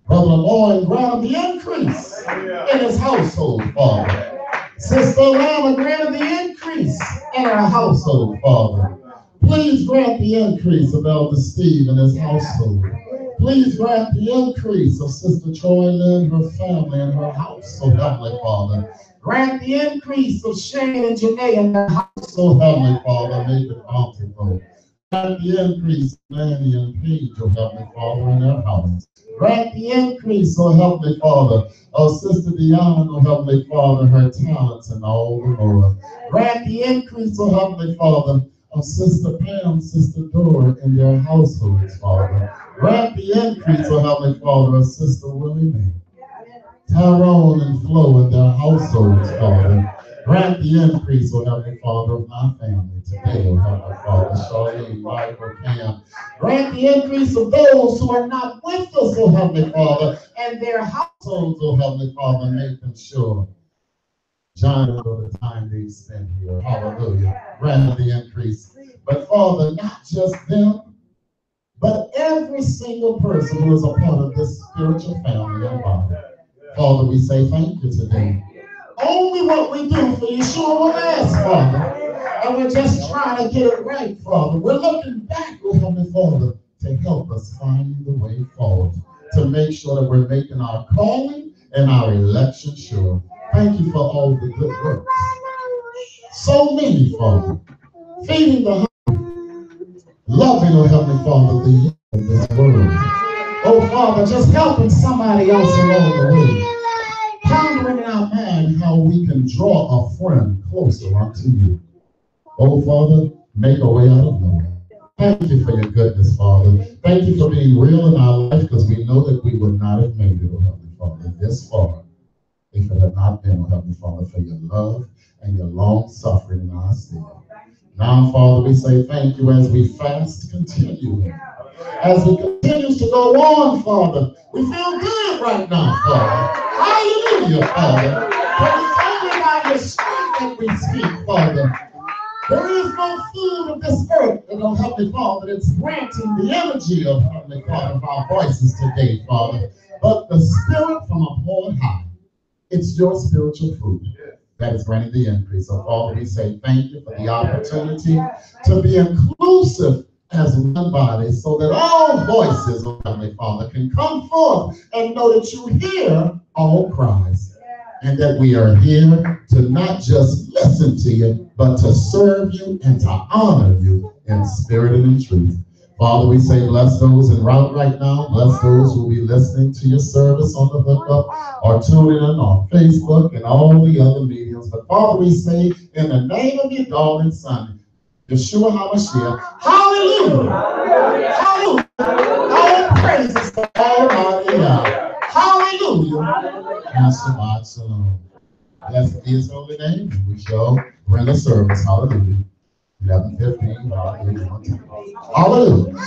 Brother Lloyd, grant the increase in his household, Father. Sister Lama, grant the increase in our household, Father. Please grant the increase of Elder Steve and his household. Please grant the increase of Sister Troy Lynn, her family, and her house, oh Heavenly Father. Grant the increase of Shane and Janae and their house, oh Heavenly Father. Make it bountiful. Grant the increase of Lanny and Paige, oh Heavenly Father, in their house. Grant the increase, oh Heavenly Father, of Sister Deanna, oh Heavenly Father, her talents and all the more. Grant the increase, oh Heavenly Father, of Sister Pam, Sister Dora, in their households, Father. Grant the increase, oh Heavenly Father, of Sister Willie Mae, Tyrone and Flo in their households, Father. Grant the increase, oh Heavenly Father, of my family today, oh Heavenly Father, Charlene, Michael, Pam. Grant the increase of those who are not with us, oh Heavenly Father, and their households, oh Heavenly Father, make them sure. John, all the time they spend here, hallelujah. Grant the increase. But Father, not just them, but every single person who is a part of this spiritual family and body. Father, we say thank you today. Only what we do for Yeshua will last, Father. And we're just trying to get it right, Father. We're looking back, oh Heavenly Father, to help us find the way forward, to make sure that we're making our calling and our election sure. Thank you for all the good works. So many, Father. Feeding the hungry, loving, oh Heavenly Father, the youth of this world. Oh Father, just helping somebody else along the way. Pondering in our mind how we can draw a friend closer unto you. Oh Father, make a way out of nowhere. Thank you for your goodness, Father. Thank you for being real in our life, because we know that we would not have made it, oh Heavenly Father, this far if it had not been, oh Heavenly Father, for your love and your long suffering in our state. Now, Father, we say thank you as we fast continue. As we continue to go on, Father, we feel good right now, Father. Hallelujah, Father. For it's only by your strength that we speak, Father. There is no food of this earth that, oh Heavenly Father, that's granting the energy of Heavenly Father of our voices today, Father. But the Spirit from upon high. It's your spiritual fruit that is granting the increase. So, Father, we say thank you for the opportunity to be inclusive as one body, so that all voices, oh Heavenly Father, can come forth and know that you hear all cries, and that we are here to not just listen to you, but to serve you and to honor you in spirit and in truth. Father, we say bless those en route right now. Bless those who will be listening to your service on the hookup or tuning in on Facebook and all the other mediums. But Father, we say in the name of your darling Son, Yeshua HaMashiach, hallelujah. Hallelujah. All praises to Almighty God. Hallelujah. And Shabbat Shalom. Blessed be his holy name. We shall render service. Hallelujah. 11:15. Hallelujah. Hallelujah.